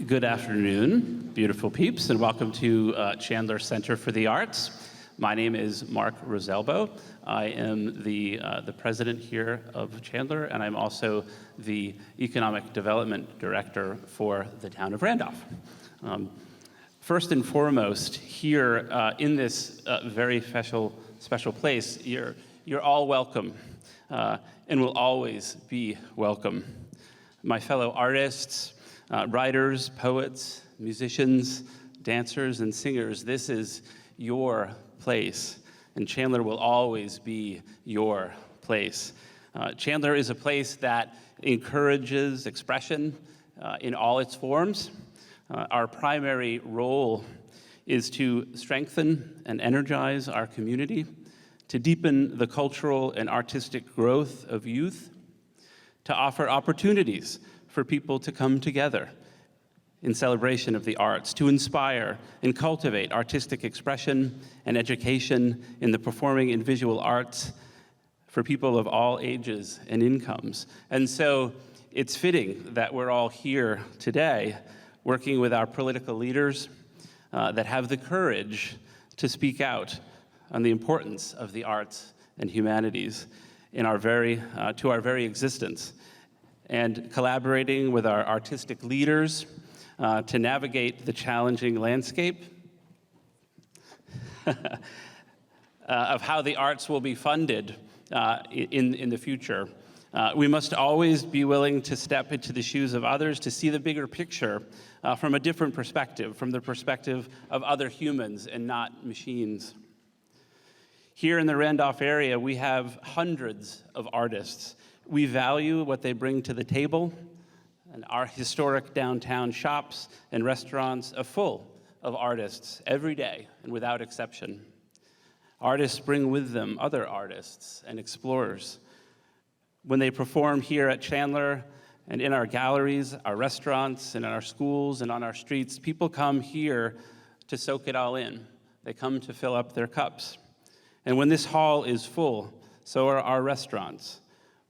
Good afternoon, beautiful peeps, and welcome to Chandler Center for the Arts. My name is Mark Roselbo. I am the president here of Chandler, and I'm also the Economic Development Director for the town of Randolph. First and foremost, here in this very special place, you're all welcome and will always be welcome. My fellow artists, writers, poets, musicians, dancers, and singers, this is your place, and Chandler will always be your place. Chandler is a place that encourages expression in all its forms. Our primary role is to strengthen and energize our community, to deepen the cultural and artistic growth of youth, to offer opportunities for people to come together in celebration of the arts, to inspire and cultivate artistic expression and education in the performing and visual arts for people of all ages and incomes. And so it's fitting that we're all here today working with our political leaders that have the courage to speak out on the importance of the arts and humanities in our to our very existence, and collaborating with our artistic leaders to navigate the challenging landscape of how the arts will be funded in the future. We must always be willing to step into the shoes of others, to see the bigger picture from a different perspective, from the perspective of other humans and not machines. Here in the Randolph area, we have hundreds of artists. We value what they bring to the table, and our historic downtown shops and restaurants are full of artists every day and without exception. Artists bring with them other artists and explorers. When they perform here at Chandler and in our galleries, our restaurants, and in our schools and on our streets, people come here to soak it all in. They come to fill up their cups. And when this hall is full, so are our restaurants.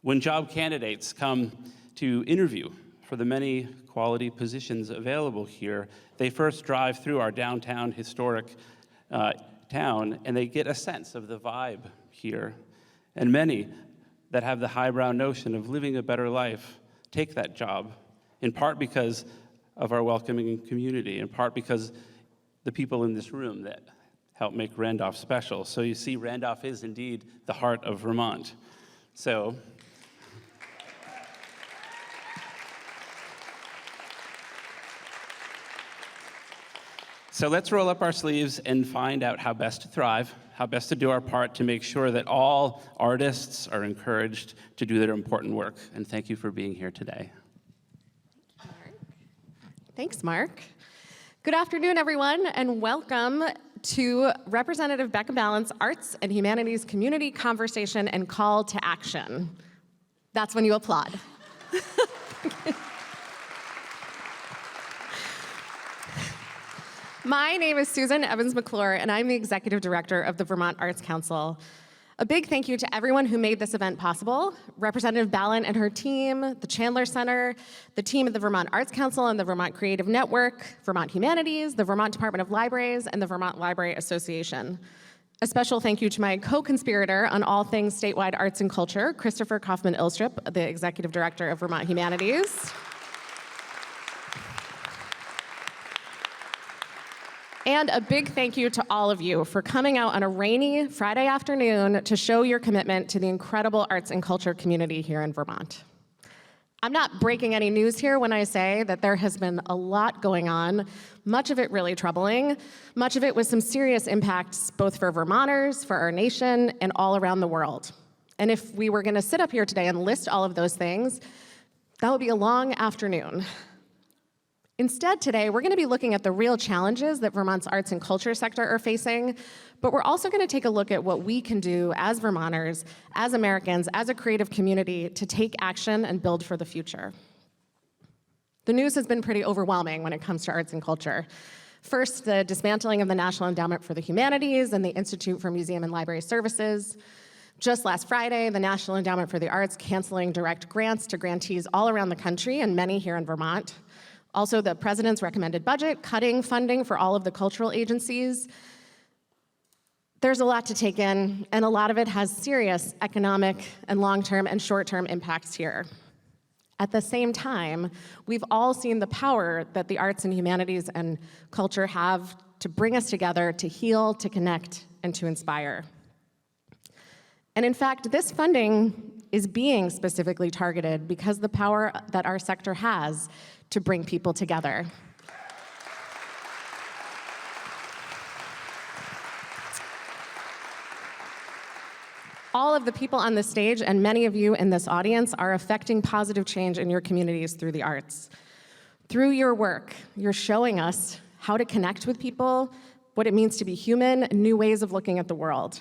When job candidates come to interview for the many quality positions available here, they first drive through our downtown historic town, and they get a sense of the vibe here. And many that have the highbrow notion of living a better life take that job, in part because of our welcoming community, in part because the people in this room that help make Randolph special. So you see, Randolph is indeed the heart of Vermont. So let's roll up our sleeves and find out how best to thrive, how best to do our part to make sure that all artists are encouraged to do their important work. And thank you for being here today. Thanks, Mark. Good afternoon, everyone, and welcome to Representative Becca Balint's Arts and Humanities Community Conversation and Call to Action. That's when you applaud. My name is Susan Evans-McClure, and I'm the Executive Director of the Vermont Arts Council. A big thank you to everyone who made this event possible: Representative Balint and her team, the Chandler Center, the team at the Vermont Arts Council and the Vermont Creative Network, Vermont Humanities, the Vermont Department of Libraries, and the Vermont Library Association. A special thank you to my co-conspirator on all things statewide arts and culture, Christopher Kaufman-Ilstrup, the Executive Director of Vermont Humanities. And a big thank you to all of you for coming out on a rainy Friday afternoon to show your commitment to the incredible arts and culture community here in Vermont. I'm not breaking any news here when I say that there has been a lot going on, much of it really troubling, much of it with some serious impacts both for Vermonters, for our nation, and all around the world. And if we were gonna sit up here today and list all of those things, that would be a long afternoon. Instead, today, we're going to be looking at the real challenges that Vermont's arts and culture sector are facing, but we're also going to take a look at what we can do as Vermonters, as Americans, as a creative community to take action and build for the future. The news has been pretty overwhelming when it comes to arts and culture. First, the dismantling of the National Endowment for the Humanities and the Institute for Museum and Library Services. Just last Friday, the National Endowment for the Arts canceling direct grants to grantees all around the country and many here in Vermont. Also, the president's recommended budget, cutting funding for all of the cultural agencies. There's a lot to take in, and a lot of it has serious economic and long-term and short-term impacts here. At the same time, we've all seen the power that the arts and humanities and culture have to bring us together, to heal, to connect, and to inspire. And in fact, this funding is being specifically targeted because the power that our sector has to bring people together. All of the people on this stage and many of you in this audience are affecting positive change in your communities through the arts. Through your work, you're showing us how to connect with people, what it means to be human, new ways of looking at the world.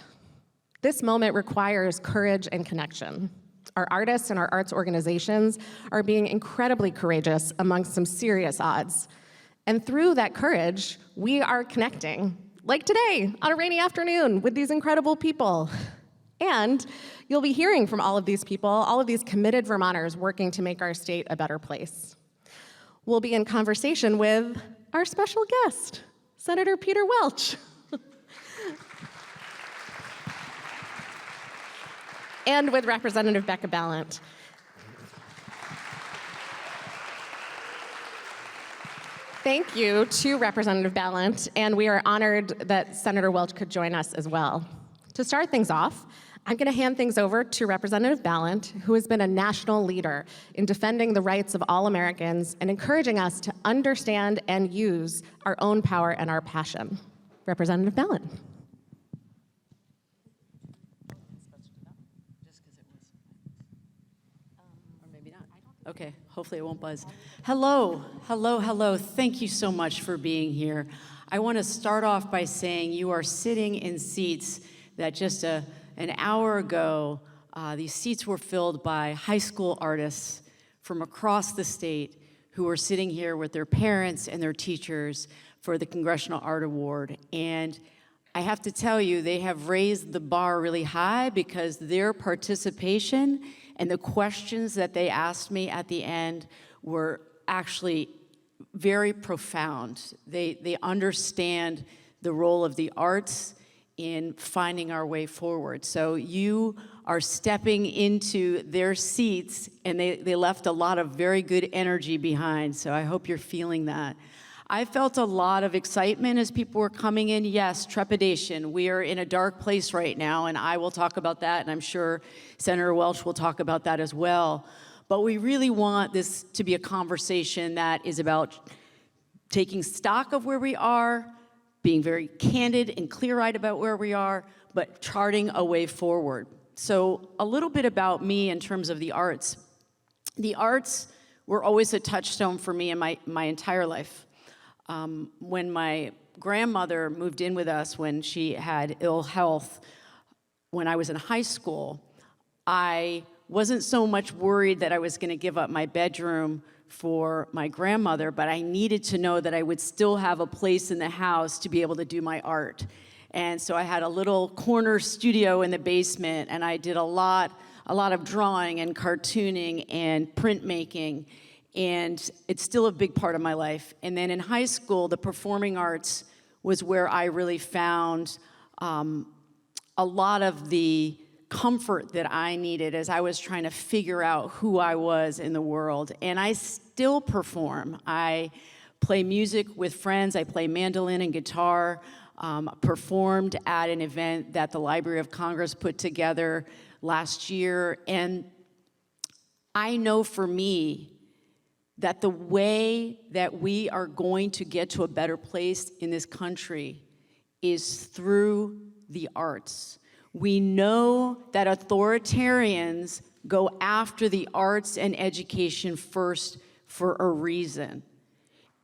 This moment requires courage and connection. Our artists and our arts organizations are being incredibly courageous amongst some serious odds. And through that courage, we are connecting, like today, on a rainy afternoon, with these incredible people. And you'll be hearing from all of these people, all of these committed Vermonters working to make our state a better place. We'll be in conversation with our special guest, Senator Peter Welch. And with Representative Becca Balint. Thank you to Representative Balint, and we are honored that Senator Welch could join us as well. To start things off, I'm going to hand things over to Representative Balint, who has been a national leader in defending the rights of all Americans and encouraging us to understand and use our own power and our passion. Representative Balint. Okay, hopefully it won't buzz. Hello, hello, hello. Thank you so much for being here. I want to start off by saying you are sitting in seats that just an hour ago, these seats were filled by high school artists from across the state who were sitting here with their parents and their teachers for the Congressional Art Award. And I have to tell you, they have raised the bar really high because their participation and the questions that they asked me at the end were actually very profound. They understand the role of the arts in finding our way forward. So you are stepping into their seats, and they left a lot of very good energy behind, so I hope you're feeling that. I felt a lot of excitement as people were coming in. Yes, trepidation. We are in a dark place right now, and I will talk about that, and I'm sure Senator Welch will talk about that as well. But we really want this to be a conversation that is about taking stock of where we are, being very candid and clear-eyed about where we are, but charting a way forward. So a little bit about me in terms of the arts. The arts were always a touchstone for me in my entire life. When my grandmother moved in with us when she had ill health, when I was in high school, I wasn't so much worried that I was going to give up my bedroom for my grandmother, but I needed to know that I would still have a place in the house to be able to do my art. And so I had a little corner studio in the basement, and I did a lot of drawing and cartooning and printmaking. And it's still a big part of my life. And then in high school, the performing arts was where I really found a lot of the comfort that I needed as I was trying to figure out who I was in the world. And I still perform. I play music with friends. I play mandolin and guitar. Performed at an event that the Library of Congress put together last year. And I know for me, that the way that we are going to get to a better place in this country is through the arts. We know that authoritarians go after the arts and education first for a reason.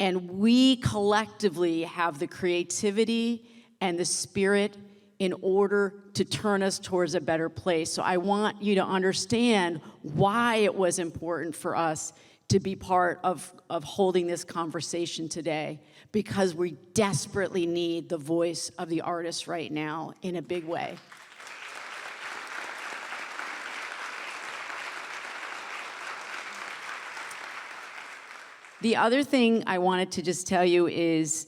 And we collectively have the creativity and the spirit in order to turn us towards a better place. So I want you to understand why it was important for us to be part of holding this conversation today, because we desperately need the voice of the artists right now in a big way. The other thing I wanted to just tell you is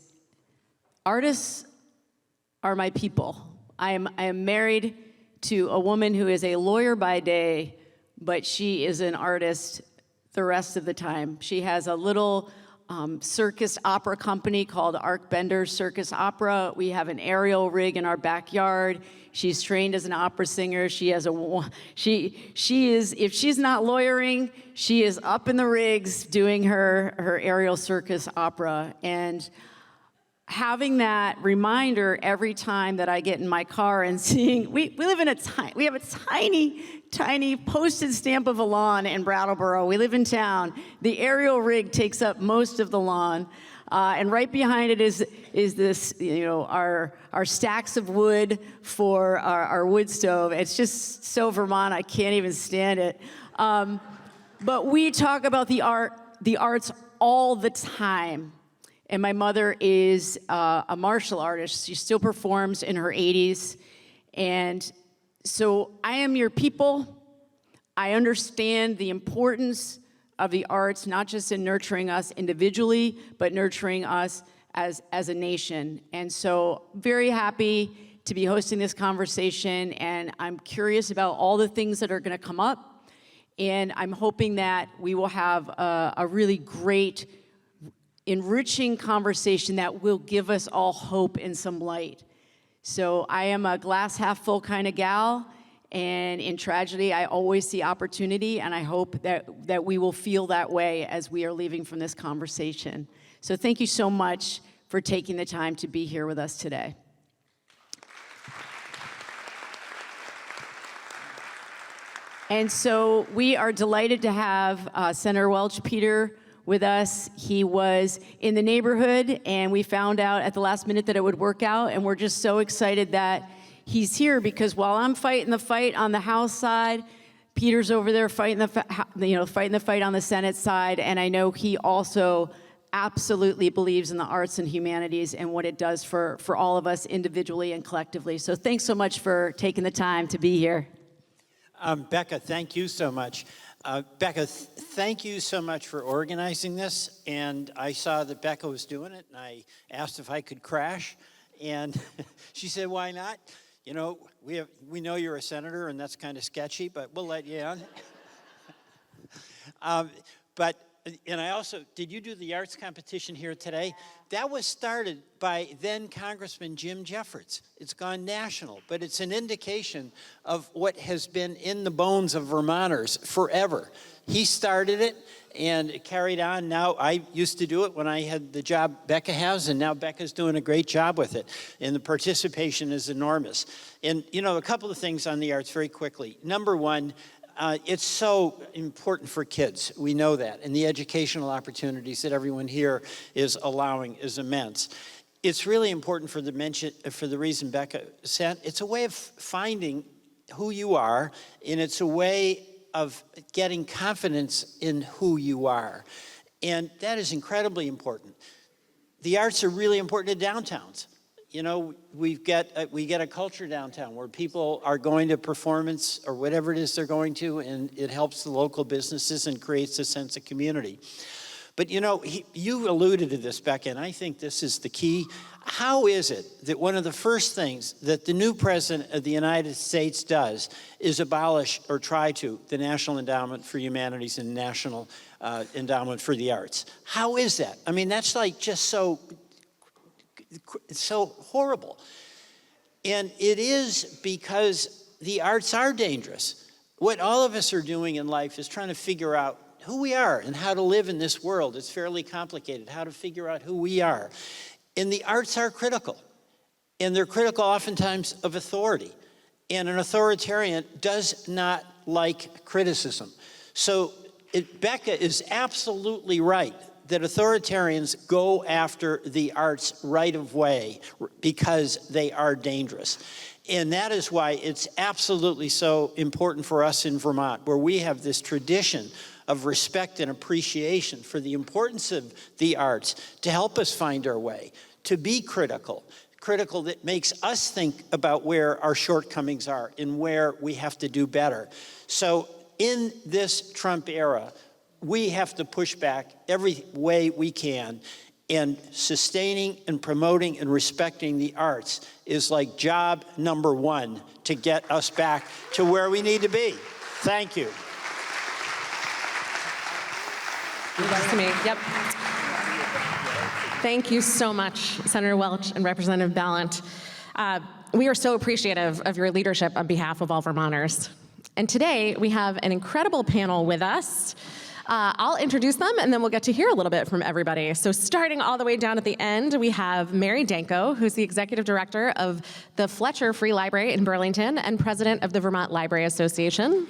artists are my people. I am married to a woman who is a lawyer by day, but she is an artist the rest of the time. She has a little circus opera company called Arc Bender's Circus Opera. We have an aerial rig in our backyard. She's trained as an opera singer. She has she is, if she's not lawyering, she is up in the rigs doing her aerial circus opera. And having that reminder every time that I get in my car and seeing, we live in we have a tiny postage stamp of a lawn in Brattleboro. We live in town. The aerial rig takes up most of the lawn. And right behind it is this, our stacks of wood for our wood stove. It's just so Vermont, I can't even stand it. But we talk about the arts all the time. And my mother is a martial artist. She still performs in her 80s. And so I am your people. I understand the importance of the arts, not just in nurturing us individually, but nurturing us as a nation. And so very happy to be hosting this conversation. And I'm curious about all the things that are going to come up. And I'm hoping that we will have a really great, enriching conversation that will give us all hope and some light. So I am a glass half full kind of gal, and in tragedy, I always see opportunity, and I hope that we will feel that way as we are leaving from this conversation. So thank you so much for taking the time to be here with us today. And so we are delighted to have Senator Welch Peter with us. He was in the neighborhood, and we found out at the last minute that it would work out, and we're just so excited that he's here, because while I'm fighting the fight on the House side, Peter's over there fighting the fight on the Senate side, and I know he also absolutely believes in the arts and humanities and what it does for all of us individually and collectively. So thanks so much for taking the time to be here. Becca, thank you so much. Becca, thank you so much for organizing this. And I saw that Becca was doing it, and I asked if I could crash. And she said, why not? We know you're a senator, and that's kind of sketchy, but we'll let you on. And I also, did you do the arts competition here today? That was started by then Congressman Jim Jeffords. It's gone national, but it's an indication of what has been in the bones of Vermonters forever. He started it and it carried on. Now, I used to do it when I had the job Becca has, and now Becca's doing a great job with it. And the participation is enormous. And, a couple of things on the arts very quickly. Number one, it's so important for kids. We know that. And the educational opportunities that everyone here is allowing is immense. It's really important for the reason Becca said. It's a way of finding who you are, and it's a way of getting confidence in who you are. And that is incredibly important. The arts are really important to downtowns. We get a culture downtown where people are going to performance or whatever it is they're going to, and it helps the local businesses and creates a sense of community. But you alluded to this, Becca, and I think this is the key. How is it that one of the first things that the new president of the United States does is abolish or try to the National Endowment for Humanities and National Endowment for the Arts? How is that? I mean, that's like just so horrible. And it is because the arts are dangerous. What all of us are doing in life is trying to figure out who we are and how to live in this world. It's fairly complicated, how to figure out who we are. And the arts are critical. And they're critical oftentimes of authority. And an authoritarian does not like criticism. So Becca is absolutely right that authoritarians go after the arts right of way because they are dangerous. And that is why it's absolutely so important for us in Vermont, where we have this tradition of respect and appreciation for the importance of the arts to help us find our way, to be critical that makes us think about where our shortcomings are and where we have to do better. So in this Trump era, we have to push back every way we can. And sustaining and promoting and respecting the arts is like job number one to get us back to where we need to be. Thank you. Thanks to me. Yep. Thank you so much, Senator Welch and Representative Balint. We are so appreciative of your leadership on behalf of all Vermonters. And today we have an incredible panel with us. I'll introduce them, and then we'll get to hear a little bit from everybody. So starting all the way down at the end, we have Mary Danko, who's the Executive Director of the Fletcher Free Library in Burlington and President of the Vermont Library Association.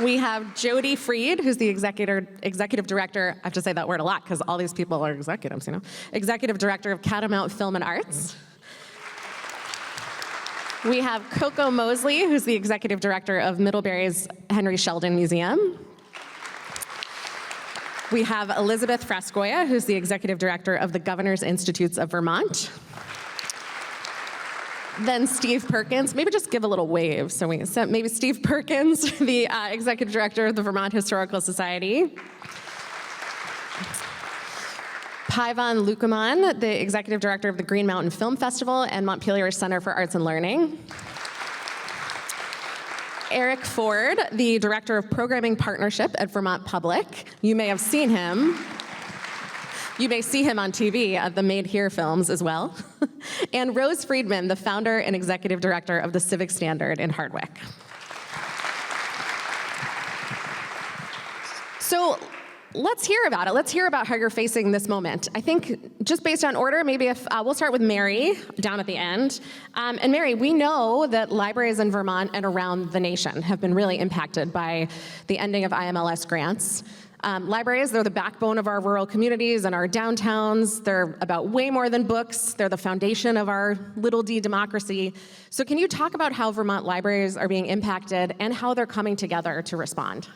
We have Jody Freed, who's the Executive Director, I have to say that word a lot because all these people are executives, Executive Director of Catamount Film and Arts. We have Coco Mosley, who's the Executive Director of Middlebury's Henry Sheldon Museum. We have Elizabeth Frascoya, who's the Executive Director of the Governor's Institutes of Vermont. Then Steve Perkins, maybe just give a little wave. So maybe Steve Perkins, the Executive Director of the Vermont Historical Society. Paivan Lukuman, the Executive Director of the Green Mountain Film Festival and Montpelier Center for Arts and Learning. Eric Ford, the Director of Programming Partnership at Vermont Public. You may have seen him. You may see him on TV at the Made Here films as well. And Rose Friedman, the founder and Executive Director of the Civic Standard in Hardwick. So let's hear about it. Let's hear about how you're facing this moment. I think just based on order, maybe if we'll start with Mary down at the end. And Mary, we know that libraries in Vermont and around the nation have been really impacted by the ending of IMLS grants. Libraries, they're the backbone of our rural communities and our downtowns. They're about way more than books. They're the foundation of our little d democracy. So can you talk about how Vermont libraries are being impacted and how they're coming together to respond?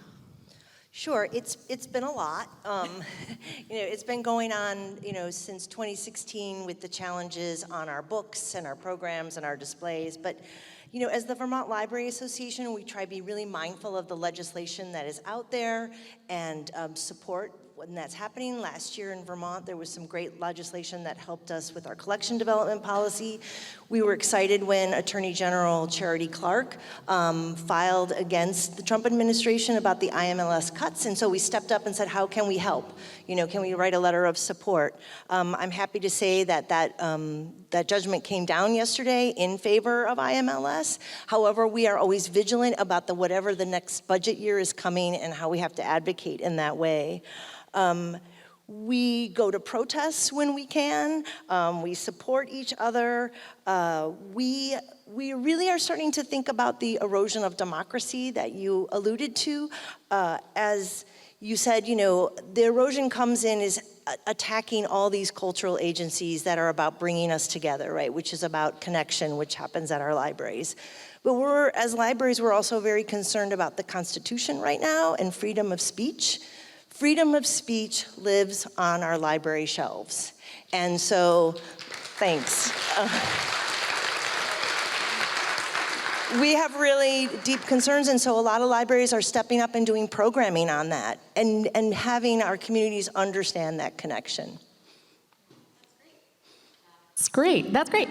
Sure, it's been a lot. It's been going on, since 2016 with the challenges on our books and our programs and our displays. But, as the Vermont Library Association, we try to be really mindful of the legislation that is out there and support when that's happening. Last year in Vermont, there was some great legislation that helped us with our collection development policy. We were excited when Attorney General Charity Clark filed against the Trump administration about the IMLS cuts, and so we stepped up and said, how can we help? Can we write a letter of support? I'm happy to say that judgment came down yesterday in favor of IMLS. However, we are always vigilant about whatever the next budget year is coming and how we have to advocate in that way. We go to protests when we can. We support each other. We really are starting to think about the erosion of democracy that you alluded to. As you said, the erosion comes in is attacking all these cultural agencies that are about bringing us together, right? Which is about connection, which happens at our libraries. But as libraries, we're also very concerned about the Constitution right now and freedom of speech. Freedom of speech lives on our library shelves. And so, thanks. We have really deep concerns, and so a lot of libraries are stepping up and doing programming on that and having our communities understand that connection. It's great. That's great.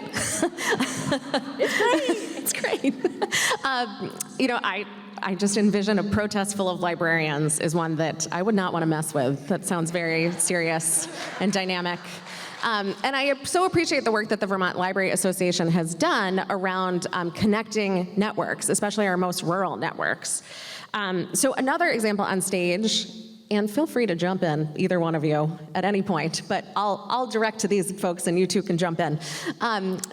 It's great. I just envision a protest full of librarians is one that I would not want to mess with. That sounds very serious and dynamic. And I so appreciate the work that the Vermont Library Association has done around connecting networks, especially our most rural networks. So another example on stage, and feel free to jump in, either one of you, at any point, but I'll direct to these folks and you two can jump in.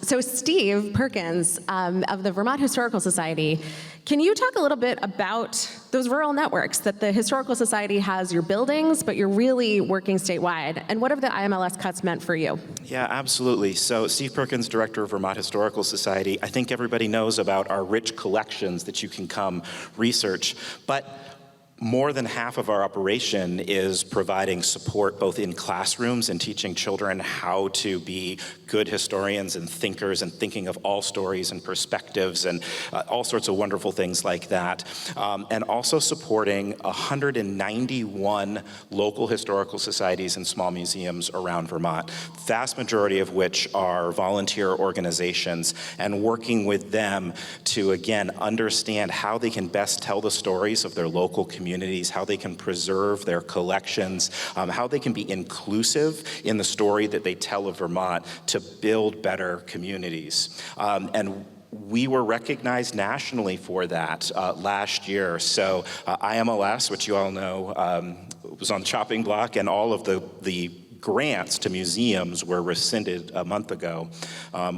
So Steve Perkins of the Vermont Historical Society, can you talk a little bit about those rural networks that the Historical Society has your buildings, but you're really working statewide, and what have the IMLS cuts meant for you? Yeah, absolutely. So Steve Perkins, Director of Vermont Historical Society. I think everybody knows about our rich collections that you can come research, but More than half of our operation is providing support both in classrooms and teaching children how to be good historians and thinkers and thinking of all stories and perspectives and all sorts of wonderful things like that. And also supporting 191 local historical societies and small museums around Vermont, vast majority of which are volunteer organizations, and working with them to, again, understand how they can best tell the stories of their local communities, how they can preserve their collections, how they can be inclusive in the story that they tell of Vermont to build better communities. And we were recognized nationally for that last year. So IMLS, which you all know, was on the chopping block, and all of the grants to museums were rescinded a month ago.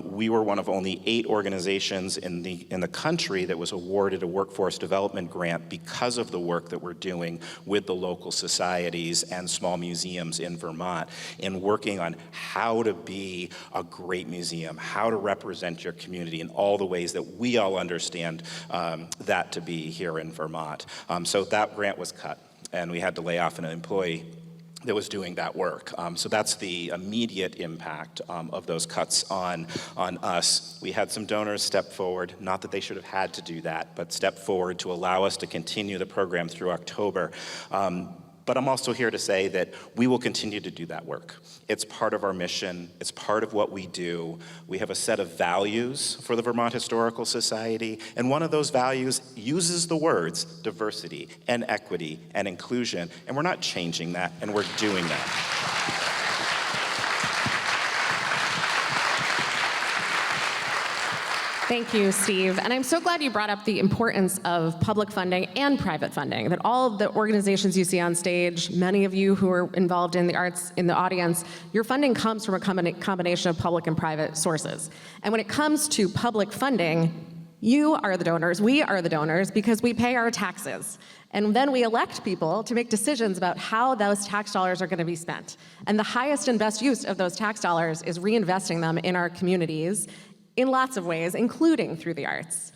We were one of only 8 organizations in the country that was awarded a workforce development grant because of the work that we're doing with the local societies and small museums in Vermont in working on how to be a great museum, how to represent your community in all the ways that we all understand that to be here in Vermont. So that grant was cut, and we had to lay off an employee that was doing that work. So that's the immediate impact of those cuts on us. We had some donors step forward, not that they should have had to do that, but step forward to allow us to continue the program through October. But I'm also here to say that we will continue to do that work. It's part of our mission. It's part of what we do. We have a set of values for the Vermont Historical Society, and one of those values uses the words diversity and equity and inclusion, and we're not changing that, and we're doing that. Thank you, Steve. And I'm so glad you brought up the importance of public funding and private funding, that all of the organizations you see on stage, many of you who are involved in the arts in the audience, your funding comes from a combination of public and private sources. And when it comes to public funding, you are the donors, we are the donors, because we pay our taxes. And then we elect people to make decisions about how those tax dollars are going to be spent. And the highest and best use of those tax dollars is reinvesting them in our communities in lots of ways, including through the arts.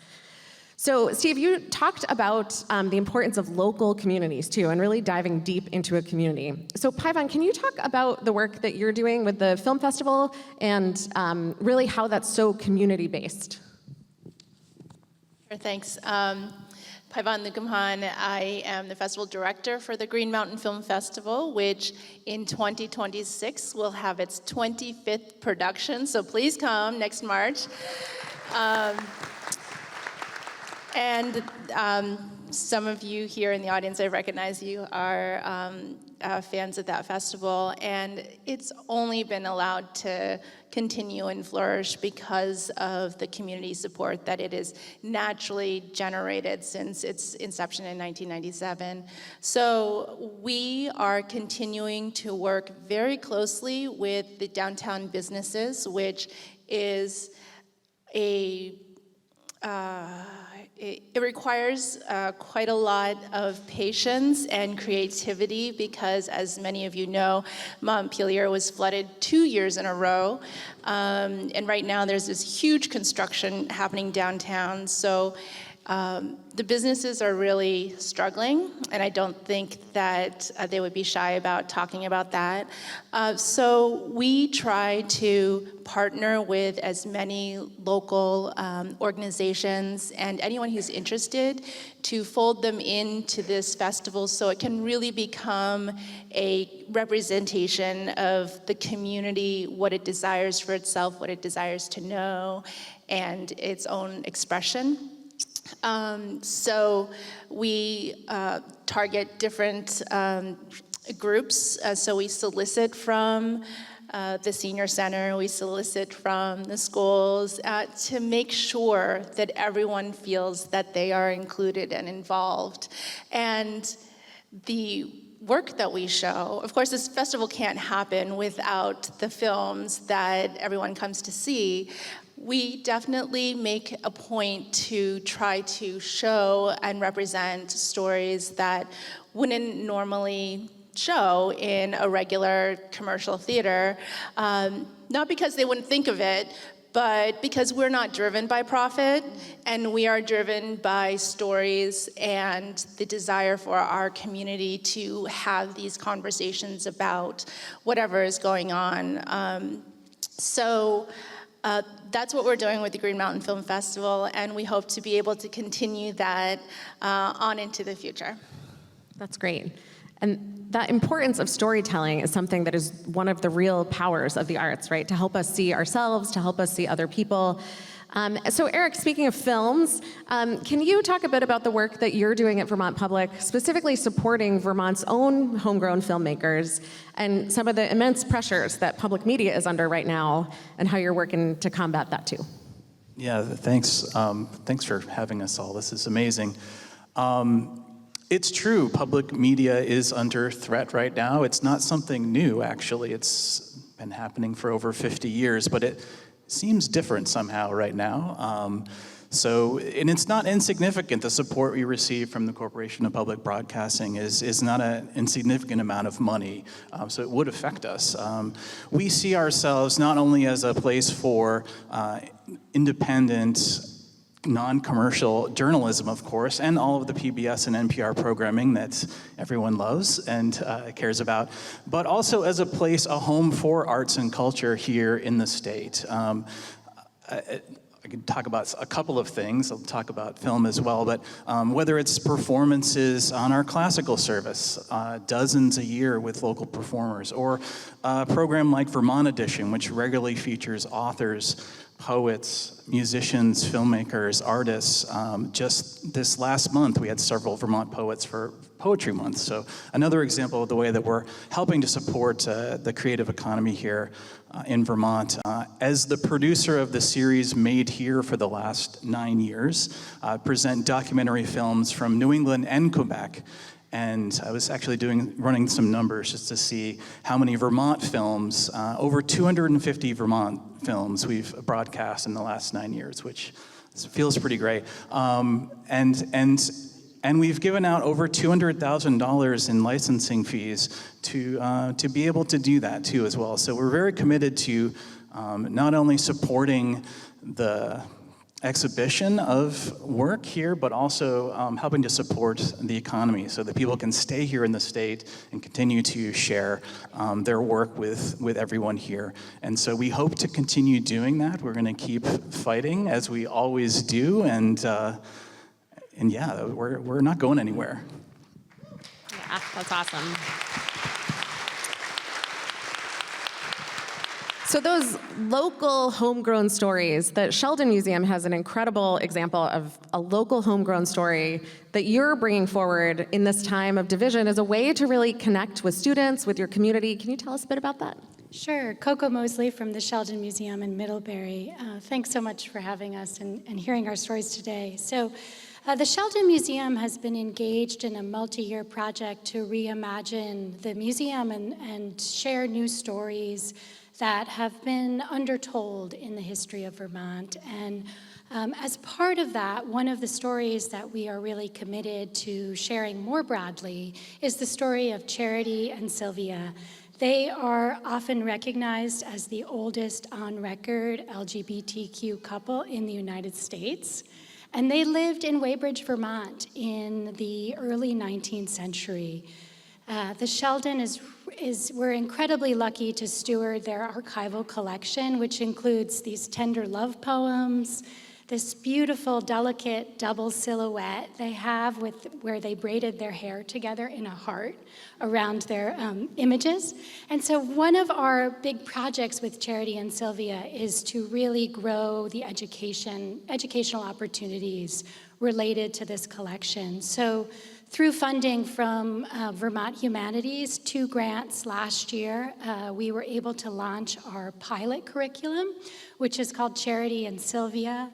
So, Steve, you talked about the importance of local communities, too, and really diving deep into a community. So, Pavan, can you talk about the work that you're doing with the film festival and really how that's so community-based? Sure, thanks. Pavan Nukumhan, I am the festival director for the Green Mountain Film Festival, which in 2026 will have its 25th production, so please come next March. Some of you here in the audience, I recognize you, are fans of that festival, and it's only been allowed to continue and flourish because of the community support that it has naturally generated since its inception in 1997. So we are continuing to work very closely with the downtown businesses, which is it requires quite a lot of patience and creativity because, as many of you know, Montpelier was flooded 2 years in a row. And right now there's this huge construction happening downtown. So the businesses are really struggling, and I don't think that they would be shy about talking about that. So we try to partner with as many local organizations and anyone who's interested to fold them into this festival so it can really become a representation of the community, what it desires for itself, what it desires to know, and its own expression. So we target different groups. So we solicit from the senior center, we solicit from the schools to make sure that everyone feels that they are included and involved. And the work that we show, of course, this festival can't happen without the films that everyone comes to see. We definitely make a point to try to show and represent stories that wouldn't normally show in a regular commercial theater, not because they wouldn't think of it, But because we're not driven by profit, and we are driven by stories and the desire for our community to have these conversations about whatever is going on. So that's what we're doing with the Green Mountain Film Festival, and we hope to be able to continue that on into the future. That's great. And that importance of storytelling is something that is one of the real powers of the arts, right? To help us see ourselves, to help us see other people. So Eric, speaking of films, can you talk a bit about the work that you're doing at Vermont Public, specifically supporting Vermont's own homegrown filmmakers and some of the immense pressures that public media is under right now, and how you're working to combat that too? Yeah, thanks. Thanks for having us all. This is amazing. It's true, public media is under threat right now. It's not something new, actually. It's been happening for over 50 years, but it seems different somehow right now. And it's not insignificant. The support we receive from the Corporation of Public Broadcasting is not an insignificant amount of money, so it would affect us. We see ourselves not only as a place for independent, non-commercial journalism, of course, and all of the PBS and NPR programming that everyone loves and cares about, but also as a place, a home for arts and culture here in the state. I could talk about a couple of things. I'll talk about film as well, but whether it's performances on our classical service, dozens a year with local performers, or a program like Vermont Edition, which regularly features authors, poets, musicians, filmmakers, artists. Just this last month, we had several Vermont poets for Poetry Month. So another example of the way that we're helping to support the creative economy here in Vermont. As the producer of the series Made Here for the last 9 years, present documentary films from New England and Quebec. And I was actually running some numbers just to see how many Vermont films, over 250 Vermont films we've broadcast in the last 9 years, which feels pretty great. And we've given out over $200,000 in licensing fees to be able to do that too as well. So we're very committed to not only supporting the exhibition of work here, but also helping to support the economy so that people can stay here in the state and continue to share their work with everyone here. And so we hope to continue doing that. We're going to keep fighting as we always do, and yeah, we're not going anywhere. Yeah, that's awesome. So those local homegrown stories, the Sheldon Museum has an incredible example of a local homegrown story that you're bringing forward in this time of division as a way to really connect with students, with your community. Can you tell us a bit about that? Sure. Coco Mosley from the Sheldon Museum in Middlebury. Thanks so much for having us and hearing our stories today. So the Sheldon Museum has been engaged in a multi-year project to reimagine the museum and share new stories that have been undertold in the history of Vermont. And as part of that, one of the stories that we are really committed to sharing more broadly is the story of Charity and Sylvia. They are often recognized as the oldest on-record LGBTQ couple in the United States. And they lived in Weybridge, Vermont in the early 19th century. The Sheldon we're incredibly lucky to steward their archival collection, which includes these tender love poems, this beautiful, delicate double silhouette they have where they braided their hair together in a heart around their images. And so one of our big projects with Charity and Sylvia is to really grow the educational opportunities related to this collection. So through funding from Vermont Humanities, 2 grants last year, we were able to launch our pilot curriculum, which is called Charity and Sylvia,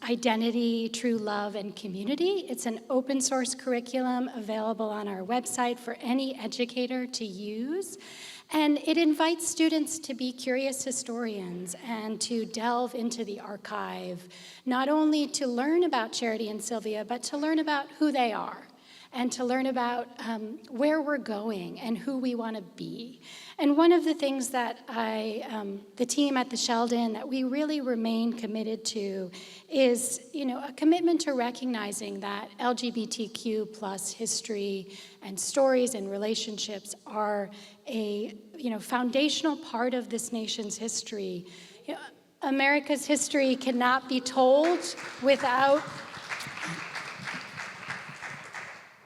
Identity, True Love, and Community. It's an open source curriculum available on our website for any educator to use. And it invites students to be curious historians and to delve into the archive, not only to learn about Charity and Sylvia, but to learn about who they are and to learn about where we're going and who we want to be. And one of the things that the team at the Sheldon, that we really remain committed to is, a commitment to recognizing that LGBTQ plus history and stories and relationships are a, foundational part of this nation's history. America's history cannot be told without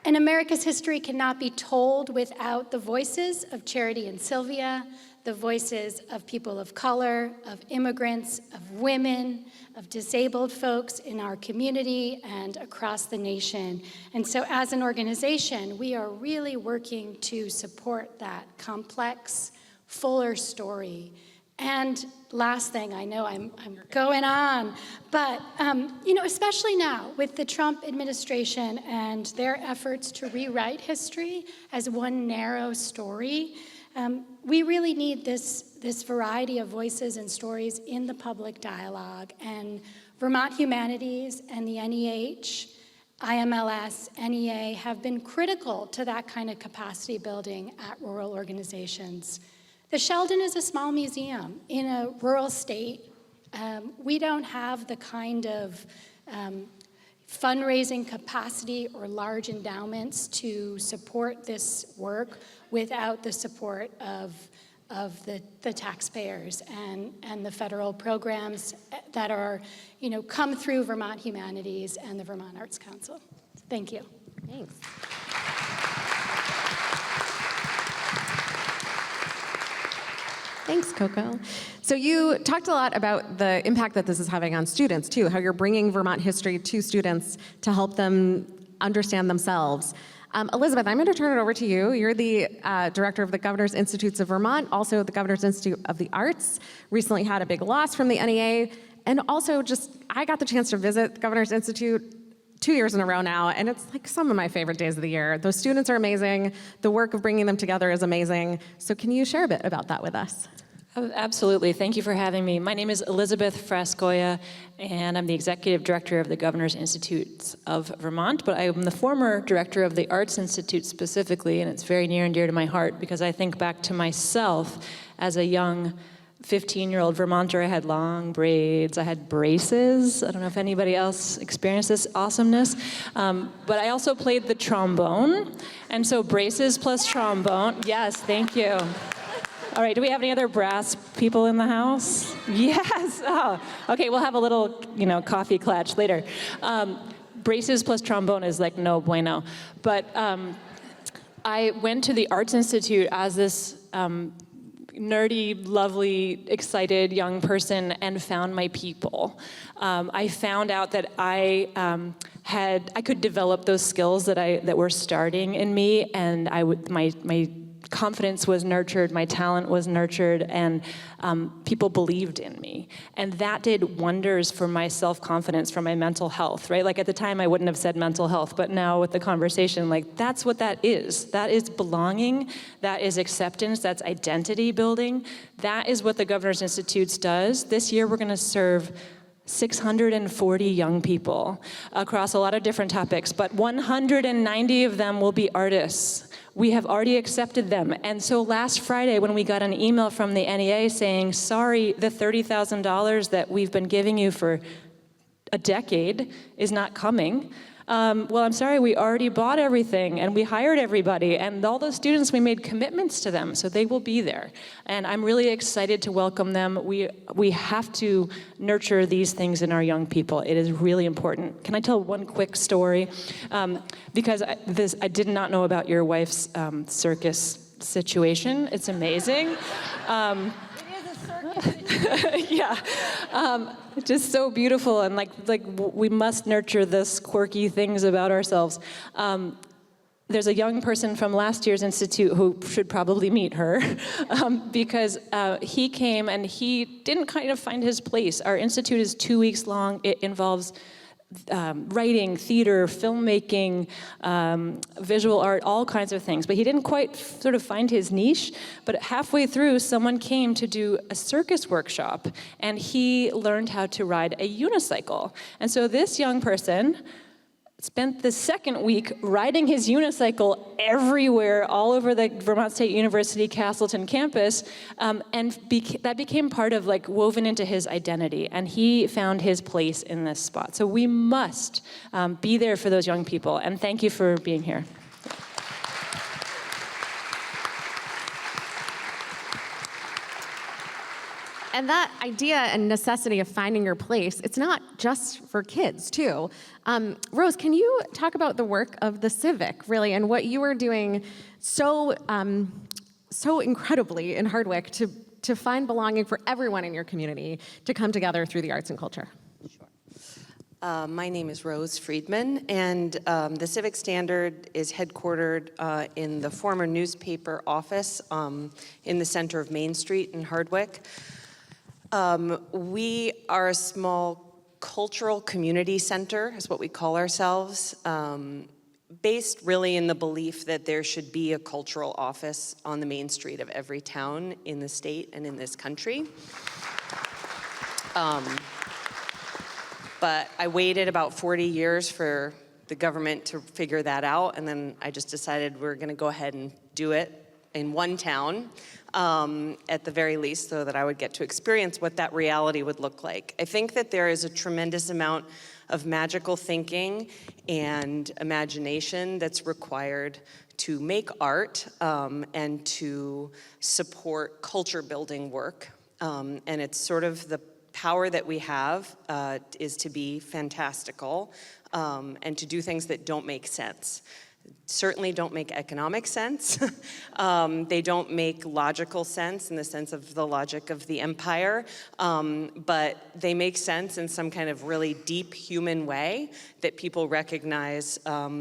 And America's history cannot be told without the voices of Charity and Sylvia, the voices of people of color, of immigrants, of women, of disabled folks in our community and across the nation. And so as an organization, we are really working to support that complex, fuller story. And last thing, I know I'm going on, but especially now with the Trump administration and their efforts to rewrite history as one narrow story, we really need this variety of voices and stories in the public dialogue. And Vermont Humanities and the NEH, IMLS, NEA have been critical to that kind of capacity building at rural organizations. The Sheldon is a small museum in a rural state. We don't have the kind of fundraising capacity or large endowments to support this work without the support of the taxpayers and the federal programs that are, come through Vermont Humanities and the Vermont Arts Council. Thank you. Thanks. Thanks, Coco. So you talked a lot about the impact that this is having on students, too, how you're bringing Vermont history to students to help them understand themselves. Elizabeth, I'm going to turn it over to you. You're the director of the Governor's Institutes of Vermont, also the Governor's Institute of the Arts. Recently had a big loss from the NEA. And also I got the chance to visit the Governor's Institute 2 years in a row now, and it's like some of my favorite days of the year. Those students are amazing. The work of bringing them together is amazing. So can you share a bit about that with us? Oh, absolutely. Thank you for having me. My name is Elizabeth Frascoya, and I'm the executive director of the Governor's Institutes of Vermont, but I am the former director of the Arts Institute specifically, and it's very near and dear to my heart because I think back to myself as a young 15-year-old Vermonter. I had long braids, I had braces. I don't know if anybody else experienced this awesomeness, but I also played the trombone, and so braces plus trombone. Yes, thank you. All right, do we have any other brass people in the house? Yes. Oh, okay, we'll have a little, coffee clutch later. Braces plus trombone is like no bueno. But I went to the Arts Institute as this nerdy, lovely, excited young person and found my people. I found out that I could develop those skills that were starting in me, and my confidence was nurtured, my talent was nurtured, and people believed in me. And that did wonders for my self-confidence, for my mental health, right? Like at the time I wouldn't have said mental health, but now with the conversation, like that's what that is. That is belonging, that is acceptance, that's identity building. That is what the Governor's Institutes does. This year we're gonna serve 640 young people across a lot of different topics, but 190 of them will be artists. We have already accepted them. And so last Friday when we got an email from the NEA saying, sorry, the $30,000 that we've been giving you for a decade is not coming. Well, I'm sorry, we already bought everything and we hired everybody and all those students, we made commitments to them, so they will be there. And I'm really excited to welcome them. We have to nurture these things in our young people. It is really important. Can I tell one quick story? Because I did not know about your wife's circus situation. It's amazing. Yeah, just so beautiful, and like we must nurture this quirky things about ourselves. There's a young person from last year's institute who should probably meet her because he came and he didn't kind of find his place. Our institute is 2 weeks long. It involves writing, theater, filmmaking, visual art, all kinds of things. But he didn't quite sort of find his niche. But halfway through, someone came to do a circus workshop, and he learned how to ride a unicycle. And so this young person spent the second week riding his unicycle everywhere, all over the Vermont State University Castleton campus, and that became part of, like, woven into his identity, and he found his place in this spot. So we must be there for those young people, and thank you for being here. And that idea and necessity of finding your place, it's not just for kids, too. Rose, can you talk about the work of the Civic, really, and what you are doing so incredibly in Hardwick to find belonging for everyone in your community to come together through the arts and culture? My name is Rose Friedman, and the Civic Standard is headquartered in the former newspaper office in the center of Main Street in Hardwick. We are a small cultural community center, is what we call ourselves, based really in the belief that there should be a cultural office on the main street of every town in the state and in this country. But I waited about 40 years for the government to figure that out, and then I just decided we're gonna go ahead and do it in one town, at the very least, so that I would get to experience what that reality would look like. I think that there is a tremendous amount of magical thinking and imagination that's required to make art and to support culture building work. And it's sort of the power that we have is to be fantastical and to do things that don't make sense. Certainly don't make economic sense. They don't make logical sense in the sense of the logic of the empire, but they make sense in some kind of really deep human way that people recognize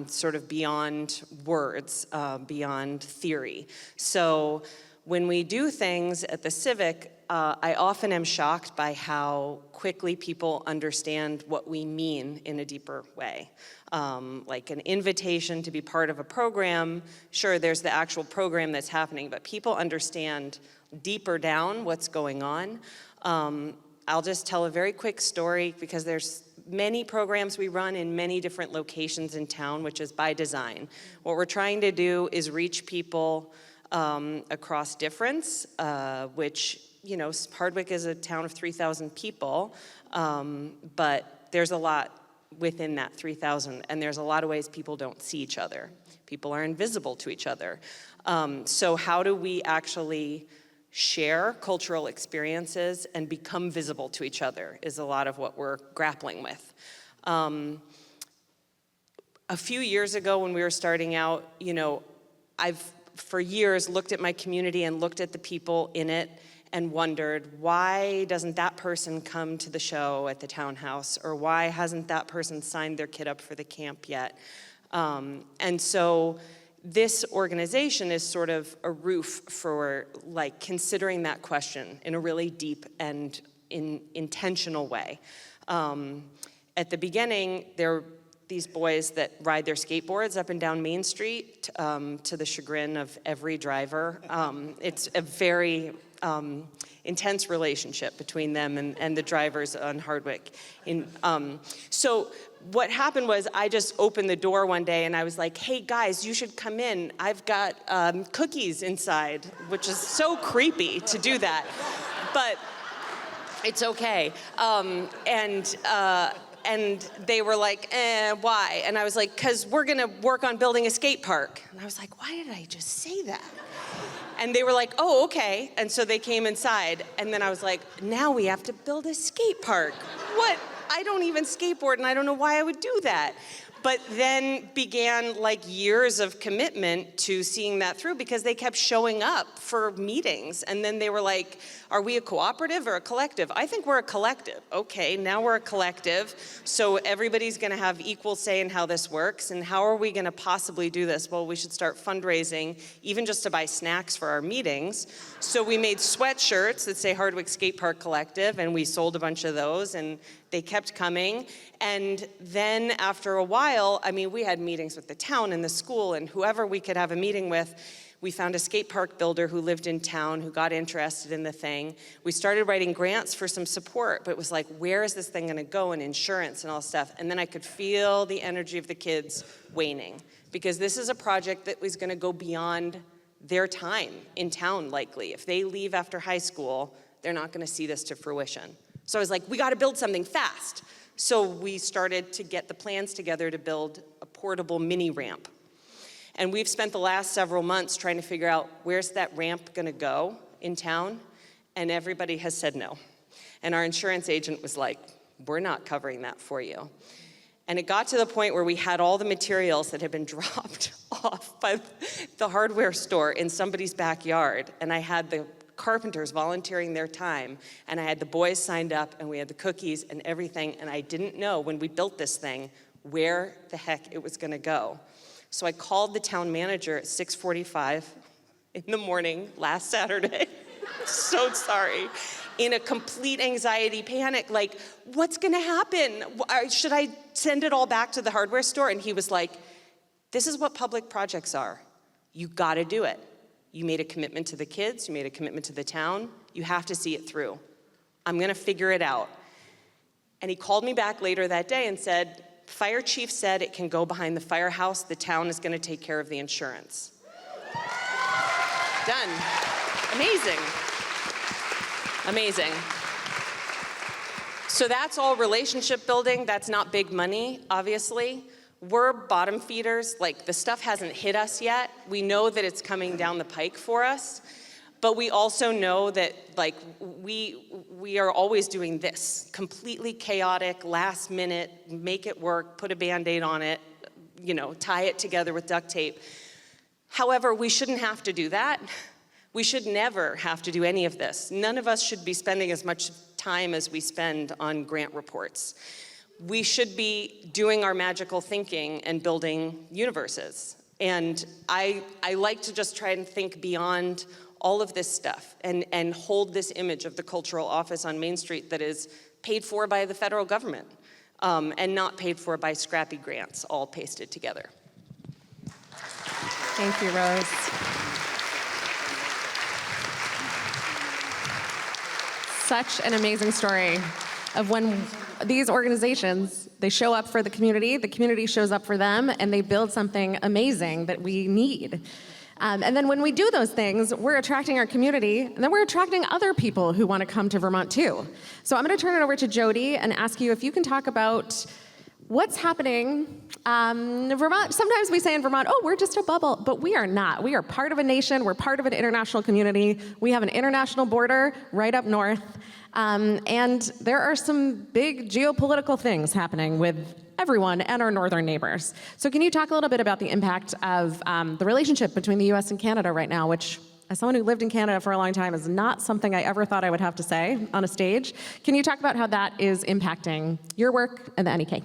sort of beyond words, beyond theory. So when we do things at the Civic, I often am shocked by how quickly people understand what we mean in a deeper way. Like an invitation to be part of a program, sure, there's the actual program that's happening, but people understand deeper down what's going on. I'll just tell a very quick story because there's many programs we run in many different locations in town, which is by design. What we're trying to do is reach people across difference, which, you know, Hardwick is a town of 3,000 people, but there's a lot within that 3,000, and there's a lot of ways people don't see each other. People are invisible to each other. So how do we actually share cultural experiences and become visible to each other is a lot of what we're grappling with. A few years ago when we were starting out, you know, I've for years looked at my community and looked at the people in it and wondered, why doesn't that person come to the show at the townhouse? Or why hasn't that person signed their kid up for the camp yet? And so this organization is sort of a roof for like considering that question in a really deep and intentional way. At the beginning, there were these boys that ride their skateboards up and down Main Street to the chagrin of every driver. It's a very intense relationship between them and the drivers on Hardwick. So what happened was I just opened the door one day and I was like, hey guys, you should come in. I've got cookies inside, which is so creepy to do that, but it's okay. And they were like, why? And I was like, because we're gonna work on building a skate park. And I was like, why did I just say that? And they were like, oh, okay. And so they came inside. And then I was like, now we have to build a skate park. What? I don't even skateboard and I don't know why I would do that. But then began like years of commitment to seeing that through because they kept showing up for meetings. And then they were like, are we a cooperative or a collective? I think we're a collective. Okay, now we're a collective. So everybody's gonna have equal say in how this works. And how are we gonna possibly do this? Well, we should start fundraising, even just to buy snacks for our meetings. So we made sweatshirts that say Hardwick Skate Park Collective, and we sold a bunch of those, and they kept coming. And then after a while, I mean, we had meetings with the town and the school and whoever we could have a meeting with. We found a skate park builder who lived in town who got interested in the thing. We started writing grants for some support, but it was like, where is this thing gonna go, and insurance and all stuff. And then I could feel the energy of the kids waning, because this is a project that was gonna go beyond their time in town, likely. If they leave after high school, they're not gonna see this to fruition. So I was like, we gotta build something fast. So we started to get the plans together to build a portable mini ramp. And we've spent the last several months trying to figure out, where's that ramp gonna go in town? And everybody has said no. And our insurance agent was like, we're not covering that for you. And it got to the point where we had all the materials that had been dropped off by the hardware store in somebody's backyard. And I had the carpenters volunteering their time, and I had the boys signed up, and we had the cookies and everything, and I didn't know when we built this thing where the heck it was gonna go. So I called the town manager at 6:45 in the morning last Saturday. So sorry. In a complete anxiety panic, like, what's gonna happen? Should I send it all back to the hardware store? And he was like, this is what public projects are. You gotta do it. You made a commitment to the kids, you made a commitment to the town, you have to see it through. I'm gonna figure it out. And he called me back later that day and said, fire chief said it can go behind the firehouse, the town is gonna take care of the insurance. Done. Amazing. Amazing. So that's all relationship building. That's not big money, obviously. We're bottom feeders. Like, the stuff hasn't hit us yet. We know that it's coming down the pike for us, but we also know that, like, we are always doing this, completely chaotic, last minute, make it work, put a Band-Aid on it, you know, tie it together with duct tape. However, we shouldn't have to do that. We should never have to do any of this. None of us should be spending as much time as we spend on grant reports. We should be doing our magical thinking and building universes. And I like to just try and think beyond all of this stuff and hold this image of the cultural office on Main Street that is paid for by the federal government and not paid for by scrappy grants all pasted together. Thank you, Rose. Such an amazing story of when these organizations, they show up for the community shows up for them, and they build something amazing that we need. And then when we do those things, we're attracting our community, and then we're attracting other people who want to come to Vermont too. So I'm going to turn it over to Jody and ask you if you can talk about what's happening in Vermont. Sometimes we say in Vermont, oh, we're just a bubble, but we are not. We are part of a nation. We're part of an international community. We have an international border right up north. And there are some big geopolitical things happening with everyone and our northern neighbors. So can you talk a little bit about the impact of the relationship between the US and Canada right now, which, as someone who lived in Canada for a long time, is not something I ever thought I would have to say on a stage. Can you talk about how that is impacting your work and the NEK?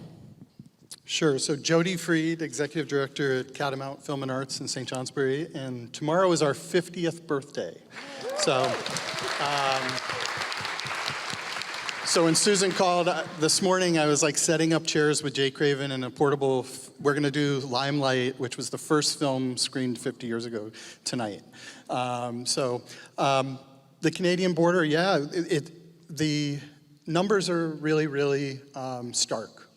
Sure. So Jody Freed, Executive Director at Catamount Film and Arts in St. Johnsbury, and tomorrow is our 50th birthday. So when Susan called this morning, I was like setting up chairs with Jay Craven and a portable, we're gonna do Limelight, which was the first film screened 50 years ago tonight. The Canadian border, yeah, the numbers are really, really stark.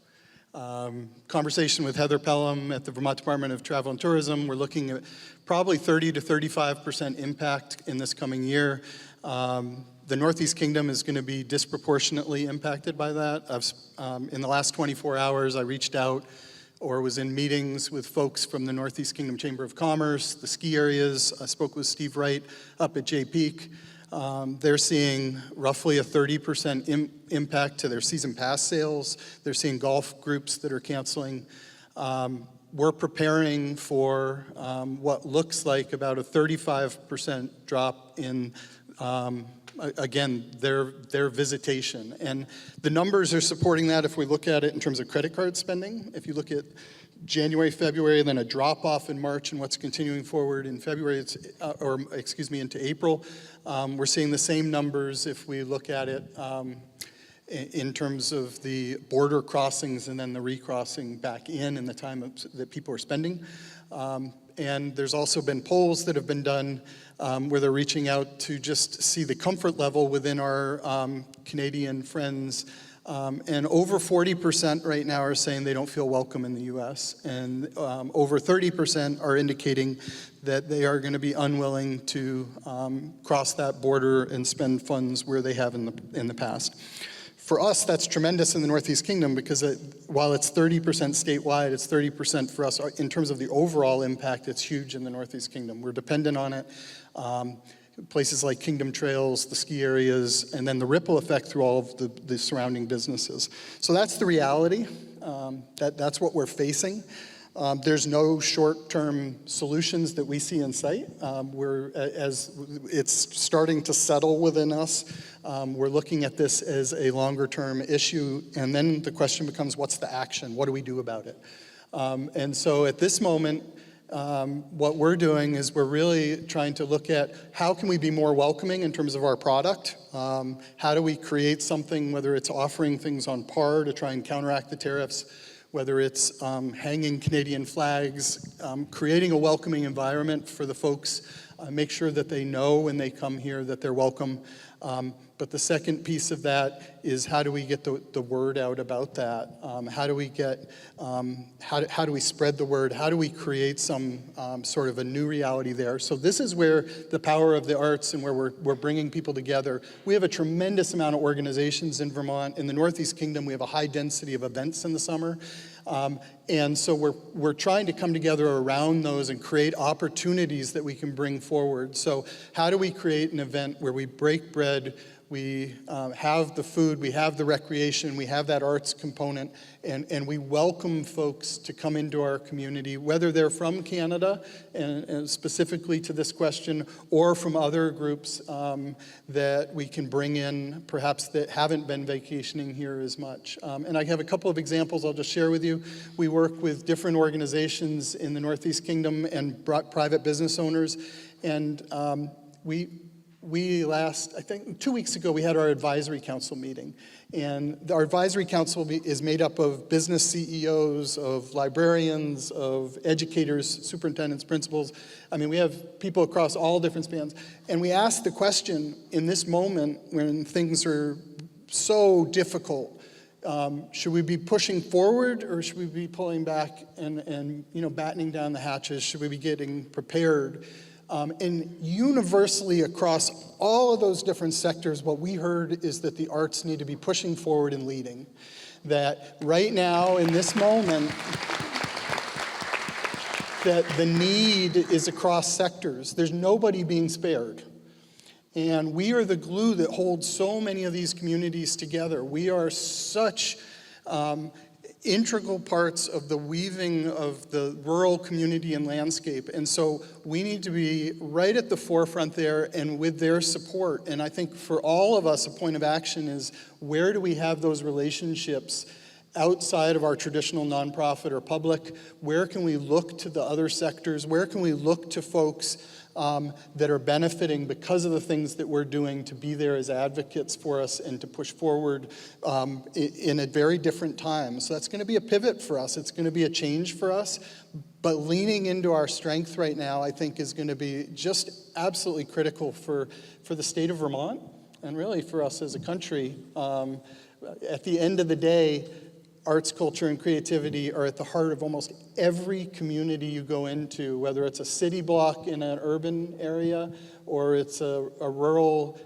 Conversation with Heather Pelham at the Vermont Department of Travel and Tourism, we're looking at probably 30 to 35% impact in this coming year. The Northeast Kingdom is going to be disproportionately impacted by that. In the last 24 hours, I reached out or was in meetings with folks from the Northeast Kingdom Chamber of Commerce, the ski areas. I spoke with Steve Wright up at Jay Peak. They're seeing roughly a 30% impact to their season pass sales. They're seeing golf groups that are canceling. We're preparing for what looks like about a 35% drop in again, their visitation. And the numbers are supporting that if we look at it in terms of credit card spending. If you look at January, February, then a drop off in March and what's continuing forward in February, into April. We're seeing the same numbers if we look at it in terms of the border crossings and then the recrossing back in the time that people are spending. And there's also been polls that have been done where they're reaching out to just see the comfort level within our Canadian friends. And over 40% right now are saying they don't feel welcome in the US. And over 30% are indicating that they are going to be unwilling to cross that border and spend funds where they have in the past. For us, that's tremendous in the Northeast Kingdom because while it's 30% statewide, it's 30% for us. In terms of the overall impact, it's huge in the Northeast Kingdom. We're dependent on it. Places like Kingdom Trails, the ski areas, and then the ripple effect through all of the surrounding businesses. So that's the reality. That's what we're facing. There's no short-term solutions that we see in sight. As it's starting to settle within us, we're looking at this as a longer-term issue, and then the question becomes, what's the action? What do we do about it? And so at this moment, what we're doing is we're really trying to look at how can we be more welcoming in terms of our product? How do we create something, whether it's offering things on par to try and counteract the tariffs, whether it's hanging Canadian flags, creating a welcoming environment for the folks, make sure that they know when they come here that they're welcome. But the second piece of that is how do we get the word out about that? How do we spread the word? How do we create some sort of a new reality there? So this is where the power of the arts and where we're bringing people together. We have a tremendous amount of organizations in Vermont. In the Northeast Kingdom, we have a high density of events in the summer. And so we're trying to come together around those and create opportunities that we can bring forward. So how do we create an event where we break bread, we have the food, we have the recreation, we have that arts component, and we welcome folks to come into our community, whether they're from Canada, and specifically to this question, or from other groups that we can bring in, perhaps that haven't been vacationing here as much. And I have a couple of examples I'll just share with you. We work with different organizations in the Northeast Kingdom and private business owners, and we last, I think 2 weeks ago, we had our advisory council meeting. And our advisory council is made up of business CEOs, of librarians, of educators, superintendents, principals. I mean, we have people across all different spans. And we asked the question, in this moment when things are so difficult, should we be pushing forward or should we be pulling back and battening down the hatches? Should we be getting prepared? And universally across all of those different sectors, what we heard is that the arts need to be pushing forward and leading. That right now, in this moment, that the need is across sectors. There's nobody being spared. And we are the glue that holds so many of these communities together. We are such integral parts of the weaving of the rural community and landscape. And so we need to be right at the forefront there and with their support. And I think for all of us, a point of action is where do we have those relationships outside of our traditional nonprofit or public? Where can we look to the other sectors? Where can we look to folks that are benefiting because of the things that we're doing to be there as advocates for us and to push forward in a very different time. So that's going to be a pivot for us. It's going to be a change for us. But leaning into our strength right now, I think, is going to be just absolutely critical for the state of Vermont and really for us as a country. At the end of the day, arts, culture, and creativity are at the heart of almost every community you go into, whether it's a city block in an urban area or it's a rural,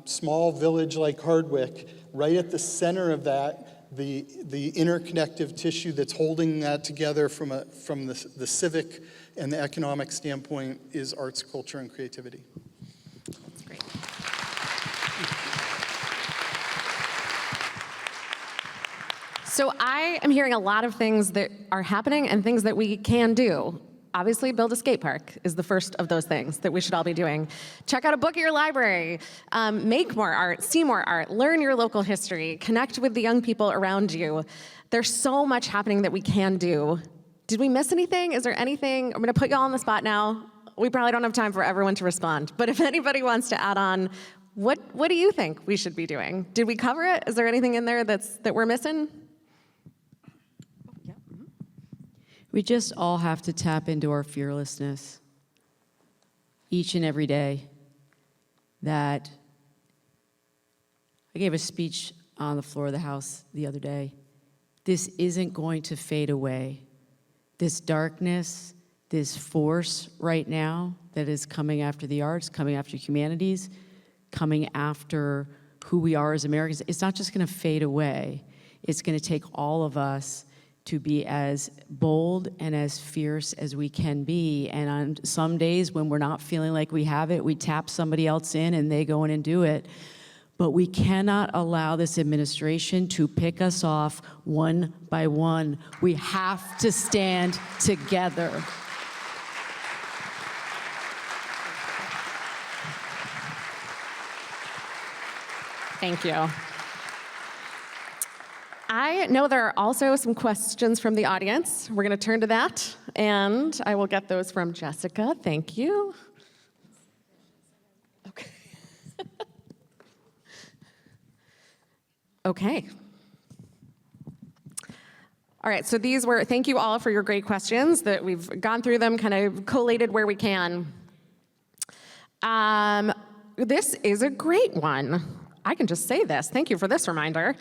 small village like Hardwick. Right at the center of that, the interconnective tissue that's holding that together from the civic and the economic standpoint is arts, culture, and creativity. That's great. So I am hearing a lot of things that are happening and things that we can do. Obviously, build a skate park is the first of those things that we should all be doing. Check out a book at your library. Make more art, see more art, learn your local history, connect with the young people around you. There's so much happening that we can do. Did we miss anything? Is there anything? I'm going to put you all on the spot now. We probably don't have time for everyone to respond. But if anybody wants to add on, what do you think we should be doing? Did we cover it? Is there anything in there that we're missing? We just all have to tap into our fearlessness each and every day. That I gave a speech on the floor of the House the other day. This isn't going to fade away. This darkness, this force right now that is coming after the arts, coming after humanities, coming after who we are as Americans, it's not just going to fade away. It's going to take all of us to be as bold and as fierce as we can be. And on some days when we're not feeling like we have it, we tap somebody else in and they go in and do it. But we cannot allow this administration to pick us off one by one. We have to stand together. Thank you. I know there are also some questions from the audience. We're going to turn to that, and I will get those from Jessica. Thank you. Okay. Okay. All right, so these were, thank you all for your great questions, that we've gone through them, kind of collated where we can. This is a great one. I can just say this. Thank you for this reminder.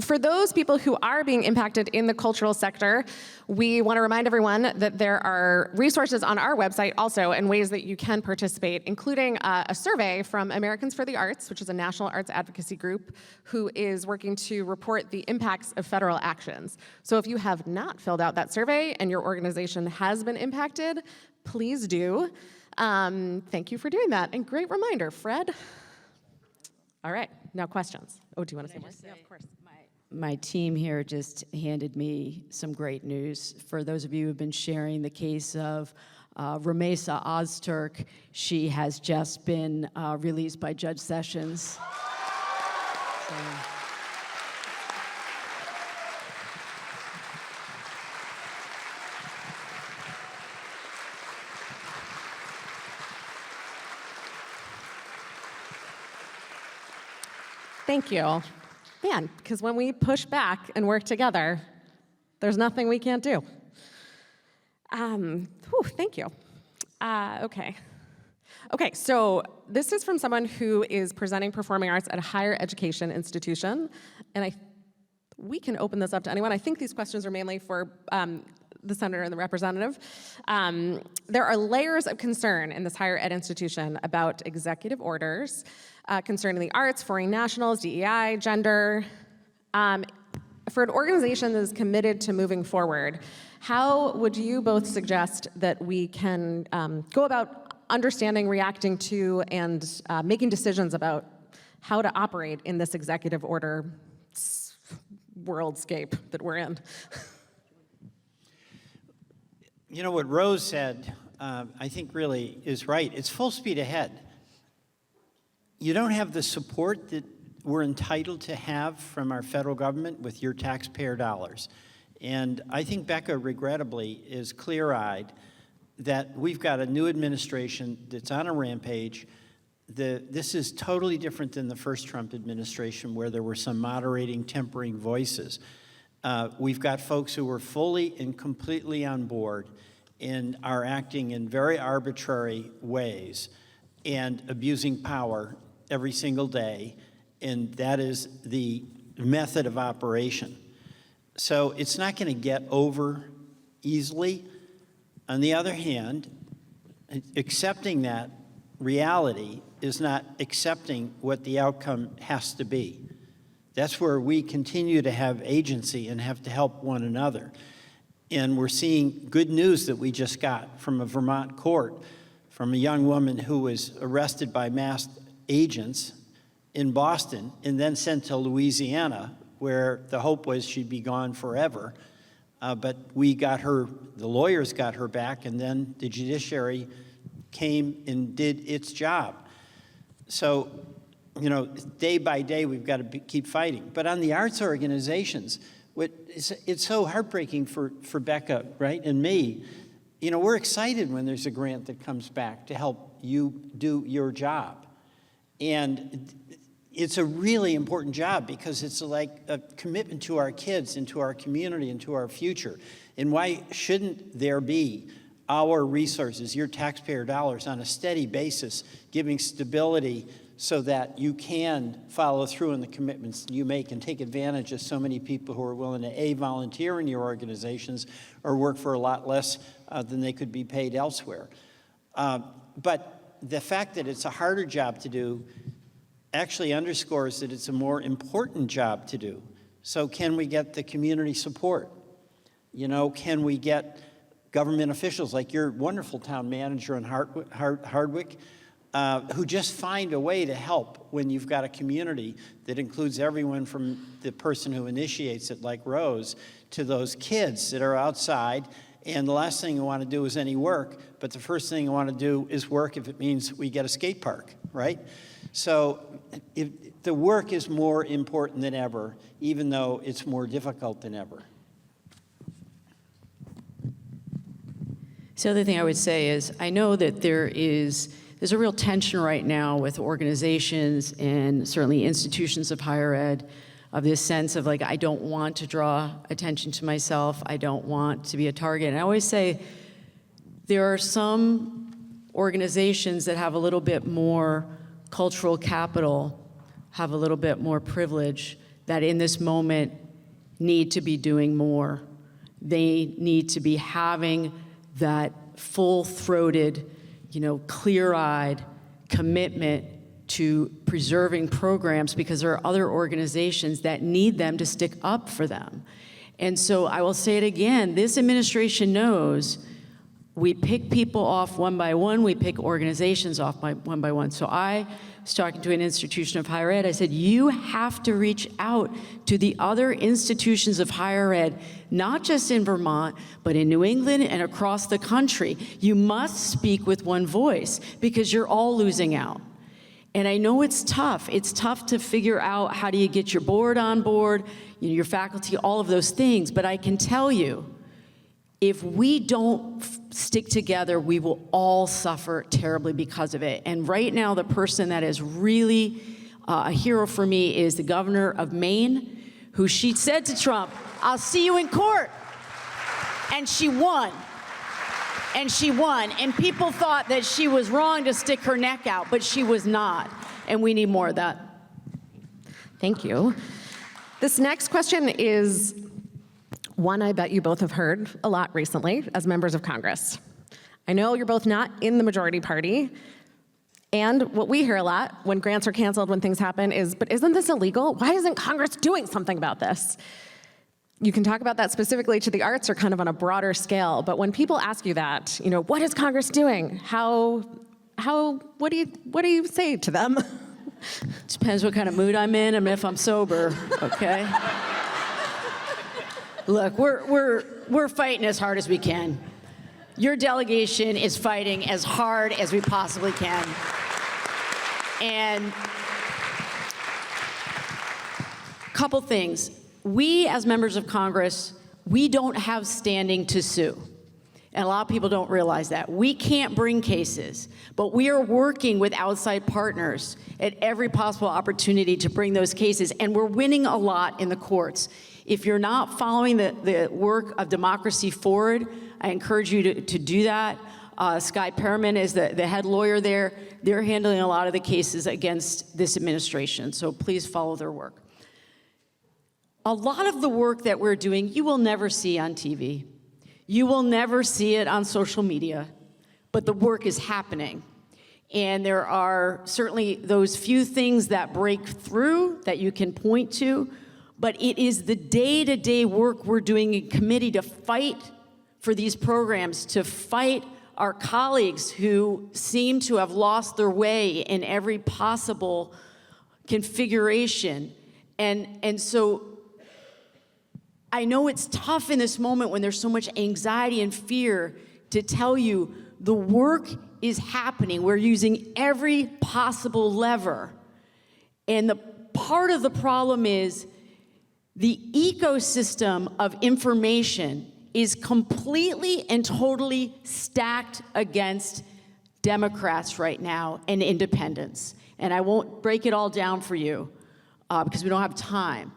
For those people who are being impacted in the cultural sector, we want to remind everyone that there are resources on our website also and ways that you can participate, including a survey from Americans for the Arts, which is a national arts advocacy group who is working to report the impacts of federal actions. So if you have not filled out that survey and your organization has been impacted, please do. Thank you for doing that. And great reminder, Fred. All right, now questions. Oh, do you want to say more? Yeah, of course. My team here just handed me some great news. For those of you who have been sharing the case of Rumeysa Ozturk, she has just been released by Judge Sessions. So. Thank you. Man, because when we push back and work together, there's nothing we can't do. Thank you. Okay, so this is from someone who is presenting performing arts at a higher education institution, and we can open this up to anyone. I think these questions are mainly for the senator and the representative. There are layers of concern in this higher ed institution about executive orders concerning the arts, foreign nationals, DEI, gender. For an organization that is committed to moving forward, how would you both suggest that we can go about understanding, reacting to, and making decisions about how to operate in this executive order worldscape that we're in? You know, what Rose said, I think really is right. It's full speed ahead. You don't have the support that we're entitled to have from our federal government with your taxpayer dollars. And I think Becca, regrettably, is clear-eyed that we've got a new administration that's on a rampage. This is totally different than the first Trump administration, where there were some moderating, tempering voices. We've got folks who are fully and completely on board and are acting in very arbitrary ways and abusing power every single day, and that is the method of operation. So it's not going to get over easily. On the other hand, accepting that reality is not accepting what the outcome has to be. That's where we continue to have agency and have to help one another. And we're seeing good news that we just got from a Vermont court, from a young woman who was arrested by masked agents in Boston and then sent to Louisiana, where the hope was she'd be gone forever. But we got her, the lawyers got her back, and then the judiciary came and did its job. So, you know, day by day, we've got to keep fighting. But on the arts organizations, it's so heartbreaking for Becca, right, and me. You know, we're excited when there's a grant that comes back to help you do your job. And it's a really important job because it's like a commitment to our kids and to our community and to our future. And why shouldn't there be our resources, your taxpayer dollars, on a steady basis, giving stability so that you can follow through on the commitments you make and take advantage of so many people who are willing to volunteer in your organizations or work for a lot less than they could be paid elsewhere. But the fact that it's a harder job to do actually underscores that it's a more important job to do. So can we get the community support? You know, can we get government officials like your wonderful town manager in Hardwick, who just find a way to help when you've got a community that includes everyone from the person who initiates it, like Rose, to those kids that are outside. And the last thing you want to do is any work, but the first thing you want to do is work if it means we get a skate park, right? So the work is more important than ever, even though it's more difficult than ever. So the other thing I would say is, I know that there's a real tension right now with organizations and certainly institutions of higher ed, of this sense of like, I don't want to draw attention to myself, I don't want to be a target. And I always say, there are some organizations that have a little bit more cultural capital, have a little bit more privilege, that in this moment need to be doing more. They need to be having that full-throated, clear-eyed commitment to preserving programs, because there are other organizations that need them to stick up for them. And so I will say it again, this administration knows we pick people off one by one, we pick organizations off one by one. So I was talking to an institution of higher ed, I said, you have to reach out to the other institutions of higher ed, not just in Vermont, but in New England and across the country. You must speak with one voice, because you're all losing out. And I know it's tough. It's tough to figure out how do you get your board on board, your faculty, all of those things. But I can tell you, if we don't stick together, we will all suffer terribly because of it. And right now, the person that is really a hero for me is the governor of Maine, who she said to Trump, I'll see you in court. And she won. And she won. And people thought that she was wrong to stick her neck out, but she was not. And we need more of that. Thank you. This next question is one I bet you both have heard a lot recently as members of Congress. I know you're both not in the majority party, and what we hear a lot when grants are canceled, when things happen, is, but isn't this illegal? Why isn't Congress doing something about this? You can talk about that specifically to the arts or kind of on a broader scale, but when people ask you that, what is Congress doing? What do you say to them? Depends what kind of mood I'm in and if I'm sober, okay? Look, we're fighting as hard as we can. Your delegation is fighting as hard as we possibly can. And couple things. We, as members of Congress, we don't have standing to sue. And a lot of people don't realize that. We can't bring cases, but we are working with outside partners at every possible opportunity to bring those cases, and we're winning a lot in the courts. If you're not following the work of Democracy Forward, I encourage you to do that. Skye Perriman is the head lawyer there. They're handling a lot of the cases against this administration, so please follow their work. A lot of the work that we're doing, you will never see on TV. You will never see it on social media, but the work is happening. And there are certainly those few things that break through that you can point to, but it is the day-to-day work we're doing in committee to fight for these programs, to fight our colleagues who seem to have lost their way in every possible configuration. And so I know it's tough in this moment when there's so much anxiety and fear to tell you the work is happening. We're using every possible lever. And the part of the problem is the ecosystem of information is completely and totally stacked against Democrats right now and independents. And I won't break it all down for you because we don't have time.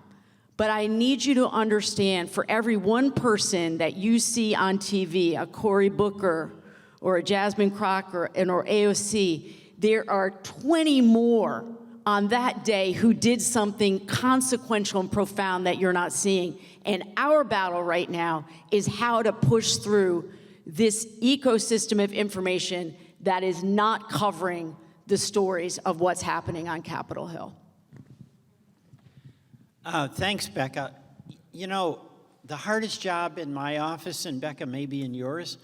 But I need you to understand, for every one person that you see on TV, a Cory Booker or a Jasmine Crocker or AOC, there are 20 more on that day who did something consequential and profound that you're not seeing. And our battle right now is how to push through this ecosystem of information that is not covering the stories of what's happening on Capitol Hill. Thanks, Becca. You know, the hardest job in my office, and Becca, maybe in yours,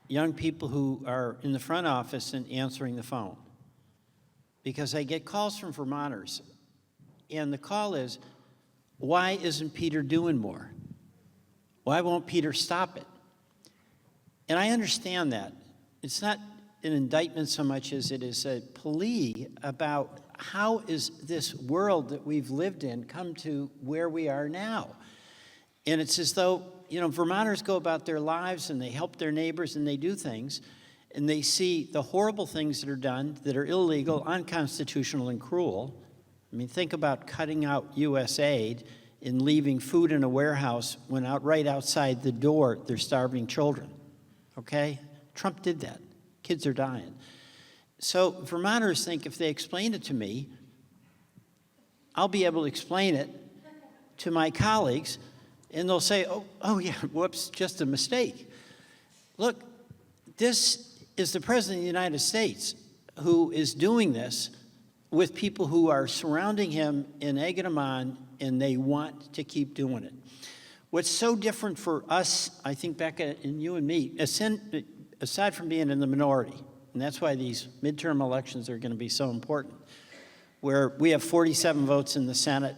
young people who are in the front office and answering the phone. Because I get calls from Vermonters, and the call is, why isn't Peter doing more? Why won't Peter stop it? And I understand that. It's not an indictment so much as it is a plea about how is this world that we've lived in come to where we are now. And it's as though, you know, Vermonters go about their lives and they help their neighbors and they do things, and they see the horrible things that are done that are illegal, unconstitutional, and cruel. I mean, think about cutting out U.S. aid and leaving food in a warehouse when right outside the door they're starving children, okay? Trump did that. Kids are dying. So Vermonters think if they explain it to me, I'll be able to explain it to my colleagues, and they'll say, oh yeah, whoops, just a mistake. Look, this is the President of the United States who is doing this with people who are surrounding him and egging him on, and they want to keep doing it. What's so different for us, I think, Becca, and you and me, aside from being in the minority, and that's why these midterm elections are going to be so important, where we have 47 votes in the Senate,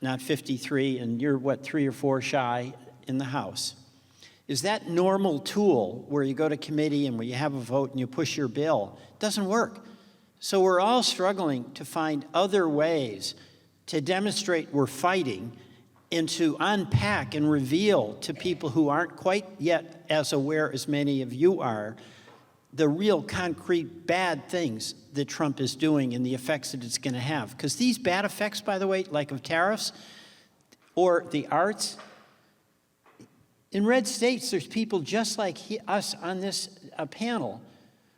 not 53, and you're, 3 or 4 shy in the House, is that normal tool where you go to committee and where you have a vote and you push your bill. It doesn't work. So we're all struggling to find other ways to demonstrate we're fighting and to unpack and reveal to people who aren't quite yet as aware as many of you are the real concrete bad things that Trump is doing and the effects that it's going to have. Because these bad effects, by the way, like of tariffs or the arts, in red states, there's people just like us on this panel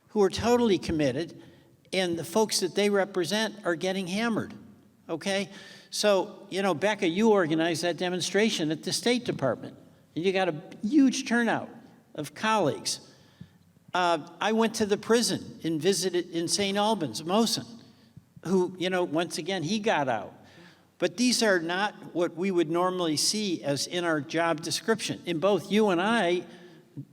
who are totally committed, and the folks that they represent are getting hammered, okay? So, you know, Becca, you organized that demonstration at the State Department, and you got a huge turnout of colleagues. I went to the prison and visited in St. Albans, Mosen, who, you know, once again, he got out. But these are not what we would normally see as in our job description. And both you and I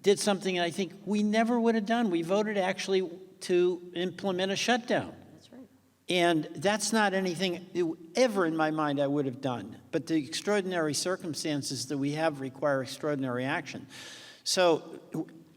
did something I think we never would have done. We voted actually to implement a shutdown. That's right. And that's not anything ever in my mind I would have done. But the extraordinary circumstances that we have require extraordinary action. So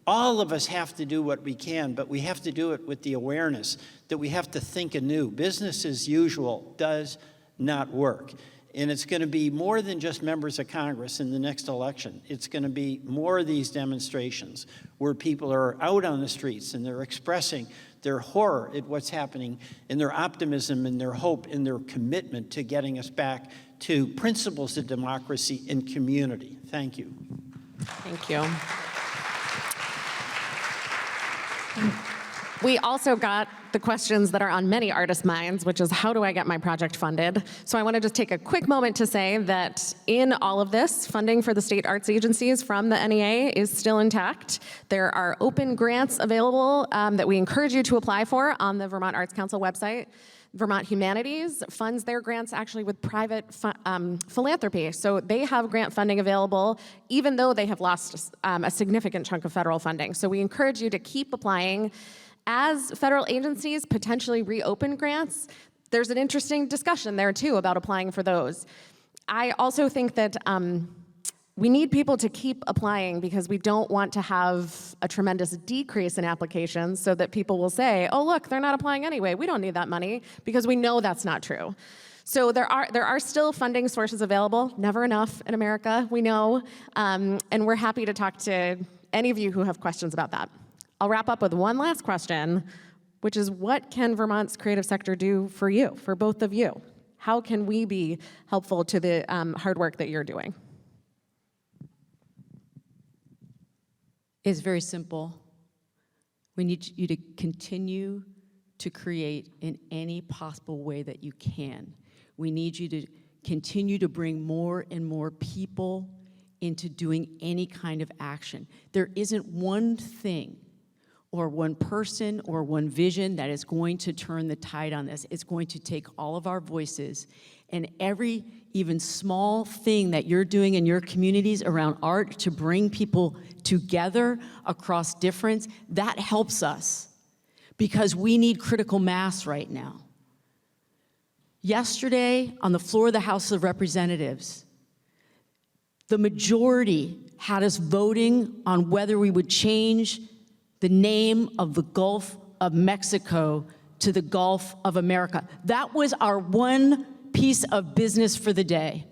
all of us have to do what we can, but we have to do it with the awareness that we have to think anew. Business as usual does not work. And it's going to be more than just members of Congress in the next election. It's going to be more of these demonstrations where people are out on the streets and they're expressing their horror at what's happening and their optimism and their hope and their commitment to getting us back to principles of democracy and community. Thank you. Thank you. We also got the questions that are on many artists' minds, which is how do I get my project funded? So I want to just take a quick moment to say that in all of this, funding for the state arts agencies from the NEA is still intact. There are open grants available that we encourage you to apply for on the Vermont Arts Council website. Vermont Humanities funds their grants actually with private philanthropy. So they have grant funding available even though they have lost a significant chunk of federal funding. So we encourage you to keep applying. As federal agencies potentially reopen grants, there's an interesting discussion there too about applying for those. I also think that we need people to keep applying because we don't want to have a tremendous decrease in applications so that people will say, oh look, they're not applying anyway, we don't need that money, because we know that's not true. So there are still funding sources available, never enough in America, we know, and we're happy to talk to any of you who have questions about that. I'll wrap up with one last question, which is what can Vermont's creative sector do for you, for both of you? How can we be helpful to the hard work that you're doing? It's very simple. We need you to continue to create in any possible way that you can. We need you to continue to bring more and more people into doing any kind of action. There isn't one thing or one person or one vision that is going to turn the tide on this. It's going to take all of our voices and every even small thing that you're doing in your communities around art to bring people together across difference. That helps us because we need critical mass right now. Yesterday, on the floor of the House of Representatives, the majority had us voting on whether we would change the name of the Gulf of Mexico to the Gulf of America. That was our one piece of business for the day.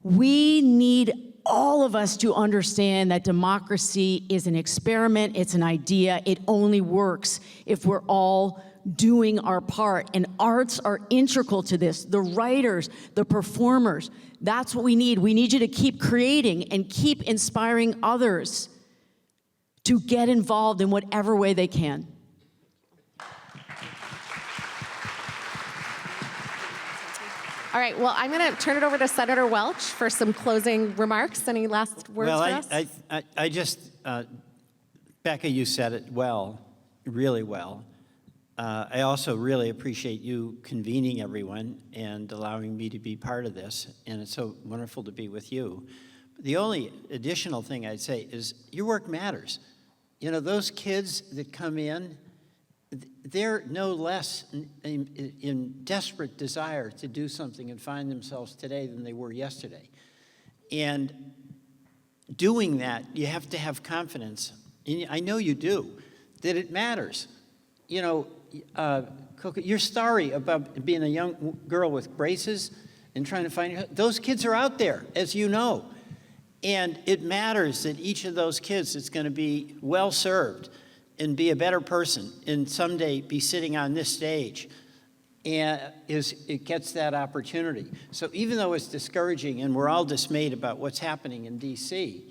We need all of us to understand that democracy is an experiment, it's an idea, it only works if we're all doing our part, and arts are integral to this. The writers, the performers, that's what we need. We need you to keep creating and keep inspiring others to get involved in whatever way they can. All right, well, I'm going to turn it over to Senator Welch for some closing remarks. Any last words for us? I just, Becca, you said it well, really well. I also really appreciate you convening everyone and allowing me to be part of this, and it's so wonderful to be with you. The only additional thing I'd say is your work matters. You know, those kids that come in, they're no less in desperate desire to do something and find themselves today than they were yesterday. And doing that, you have to have confidence, and I know you do, that it matters. You know, Coco, your story about being a young girl with braces and trying to find your, those kids are out there, as you know. And it matters that each of those kids is going to be well served and be a better person and someday be sitting on this stage, and it gets that opportunity. So even though it's discouraging and we're all dismayed about what's happening in DC,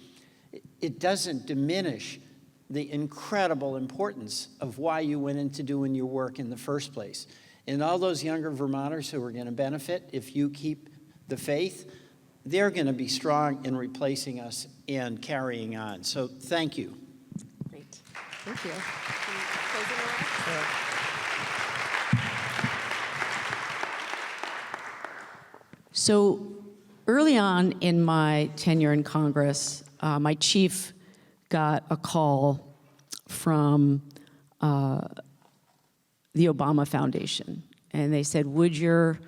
it doesn't diminish the incredible importance of why you went into doing your work in the first place. And all those younger Vermonters who are going to benefit if you keep the faith, they're going to be strong in replacing us and carrying on. So thank you. Great. Thank you. So early on in my tenure in Congress, my chief got a call from the Obama Foundation, and they said, would your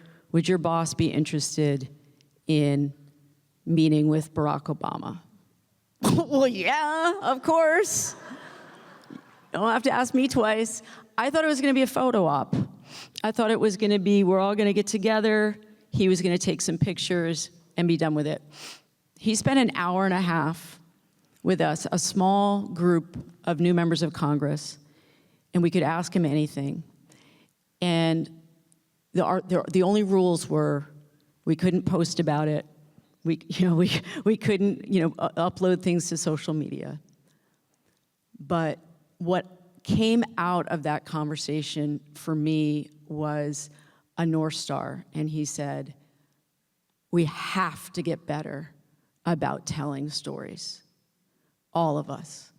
boss be interested in meeting with Barack Obama? Well, yeah, of course. You don't have to ask me twice. I thought it was going to be a photo op. I thought it was going to be, we're all going to get together, he was going to take some pictures and be done with it. He spent an hour and a half with us, a small group of new members of Congress, and we could ask him anything. And the only rules were we couldn't post about it. We couldn't upload things to social media. But what came out of that conversation for me was a North Star, and he said, we have to get better about telling stories. All of us.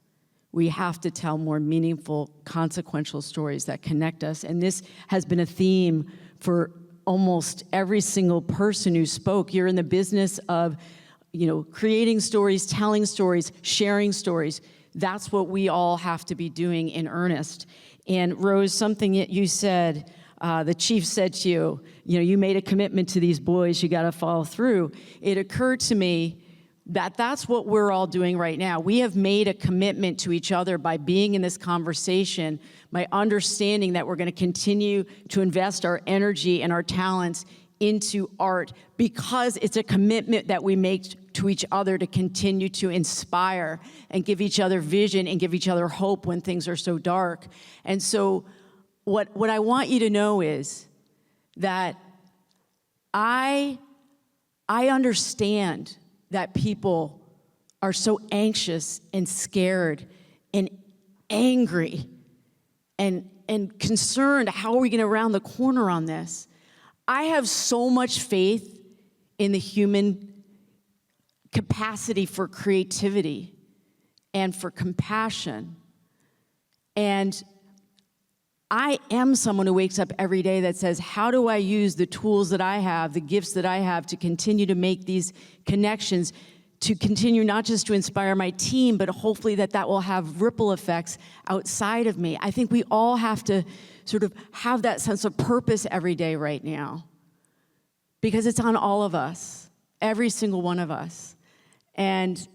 We have to tell more meaningful, consequential stories that connect us. And this has been a theme for almost every single person who spoke. You're in the business of, creating stories, telling stories, sharing stories. That's what we all have to be doing in earnest. And Rose, something that you said, the chief said to you, you made a commitment to these boys, you got to follow through. It occurred to me that that's what we're all doing right now. We have made a commitment to each other by being in this conversation, by understanding that we're going to continue to invest our energy and our talents into art because it's a commitment that we make to each other to continue to inspire and give each other vision and give each other hope when things are so dark. And so what I want you to know is that I understand that people are so anxious and scared and angry and concerned, how are we going to round the corner on this? I have so much faith in the human capacity for creativity and for compassion. And I am someone who wakes up every day that says, how do I use the tools that I have, the gifts that I have to continue to make these connections, to continue not just to inspire my team, but hopefully that will have ripple effects outside of me. I think we all have to sort of have that sense of purpose every day right now, because it's on all of us, every single one of us. And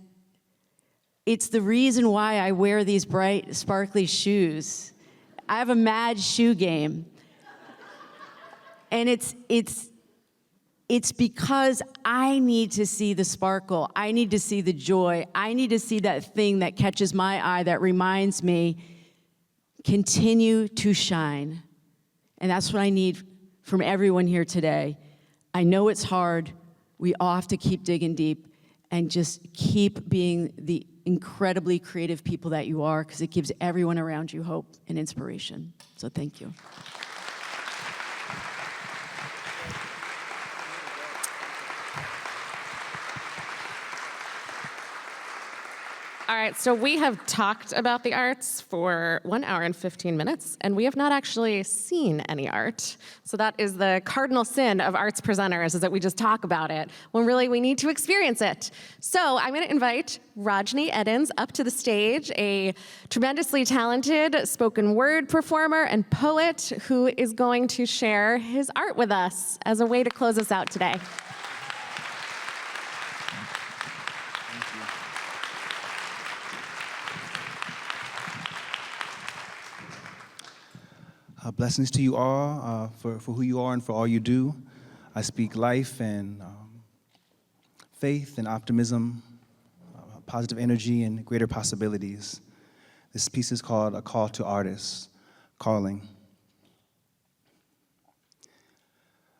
it's the reason why I wear these bright, sparkly shoes. I have a mad shoe game. And it's because I need to see the sparkle. I need to see the joy. I need to see that thing that catches my eye, that reminds me, continue to shine. And that's what I need from everyone here today. I know it's hard. We all have to keep digging deep and just keep being the incredibly creative people that you are, because it gives everyone around you hope and inspiration. So thank you. All right, so we have talked about the arts for 1 hour and 15 minutes, and we have not actually seen any art. So that is the cardinal sin of arts presenters, is that we just talk about it, when really we need to experience it. So I'm gonna invite Rajni Edens up to the stage, a tremendously talented spoken word performer and poet who is going to share his art with us as a way to close us out today. Blessings to you all for who you are and for all you do. I speak life and faith and optimism, positive energy and greater possibilities. This piece is called A Call to Artists, Calling.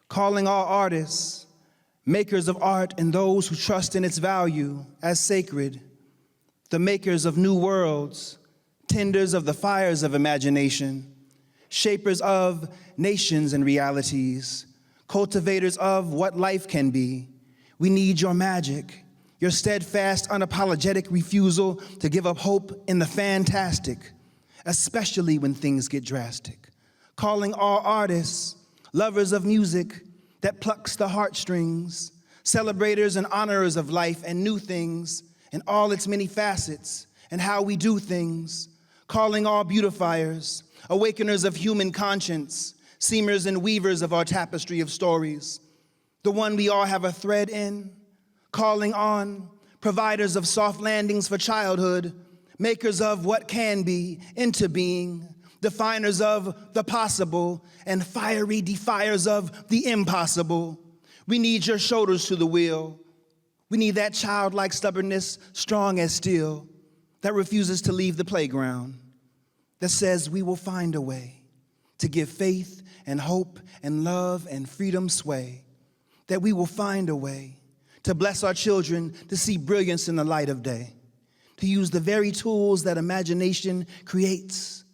Calling all artists, makers of art and those who trust in its value as sacred, the makers of new worlds, tenders of the fires of imagination, shapers of nations and realities, cultivators of what life can be. We need your magic, your steadfast, unapologetic refusal to give up hope in the fantastic, especially when things get drastic. Calling all artists, lovers of music that plucks the heartstrings, celebrators and honorers of life and new things and all its many facets and how we do things. Calling all beautifiers, awakeners of human conscience, seamers and weavers of our tapestry of stories, the one we all have a thread in. Calling on providers of soft landings for childhood, makers of what can be into being, definers of the possible, and fiery defiers of the impossible. We need your shoulders to the wheel. We need that childlike stubbornness, strong as steel, that refuses to leave the playground, that says we will find a way to give faith and hope and love and freedom sway, that we will find a way to bless our children to see brilliance in the light of day, to use the very tools that imagination creates,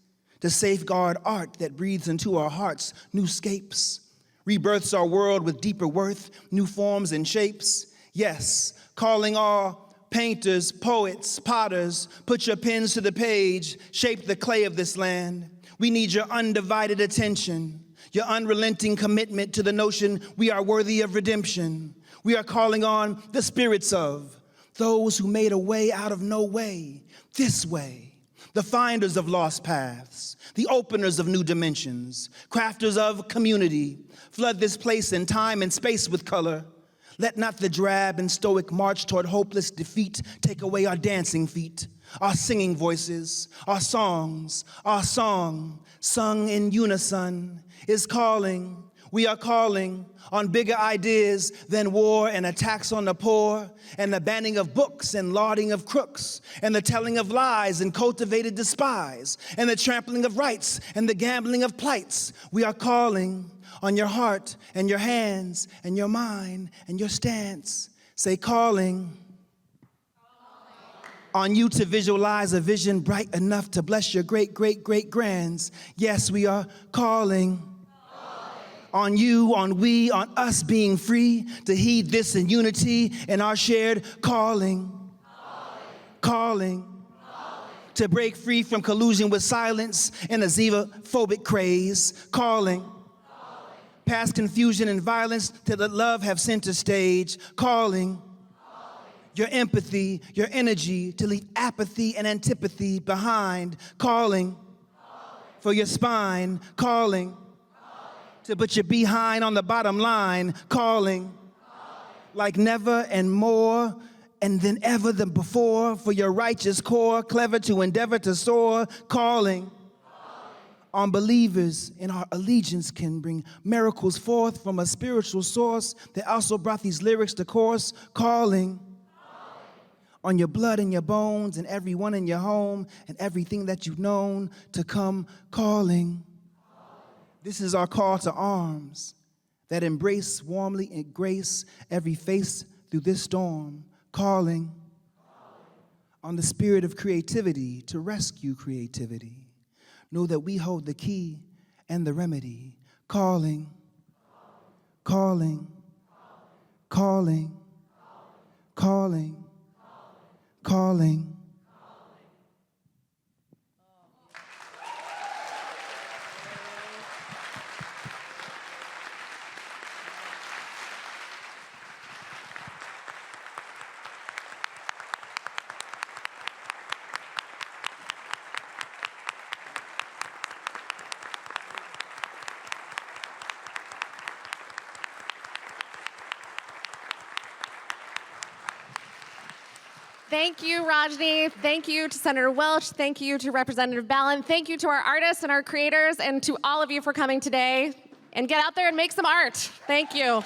to safeguard art that breathes into our hearts new scapes, rebirths our world with deeper worth, new forms and shapes. Yes, calling all painters, poets, potters, put your pens to the page, shape the clay of this land. We need your undivided attention, your unrelenting commitment to the notion we are worthy of redemption. We are calling on the spirits of those who made a way out of no way, this way, the finders of lost paths, the openers of new dimensions, crafters of community. Flood this place in time and space with color. Let not the drab and stoic march toward hopeless defeat take away our dancing feet, our singing voices, our songs. Our song, sung in unison, is calling. We are calling on bigger ideas than war and attacks on the poor, and the banning of books and lauding of crooks, and the telling of lies and cultivated despise, and the trampling of rights and the gambling of plights. We are calling on your heart and your hands and your mind and your stance. Say calling. On you to visualize a vision bright enough to bless your great-great-great-grands. Yes, we are calling. On you, on we, on us being free to heed this in unity in our shared calling. Calling. To break free from collusion with silence and a xenophobic craze. Calling. Past confusion and violence to let love have center stage. Calling. Your empathy, your energy to leave apathy and antipathy behind. Calling. For your spine. Calling. To put your behind on the bottom line, calling like never and more and then ever than before for your righteous core, clever to endeavor to soar, calling on believers in our allegiance can bring miracles forth from a spiritual source that also brought these lyrics to course, calling on your blood and your bones and everyone in your home and everything that you've known to come calling. This is our call to arms that embrace warmly and grace every face through this storm, calling on the spirit of creativity to rescue creativity. Know that we hold the key and the remedy, calling, calling, calling, calling, calling. Thank you, Rajni. Thank you to Senator Welch. Thank you to Representative Balint. Thank you to our artists and our creators and to all of you for coming today. And get out there and make some art. Thank you.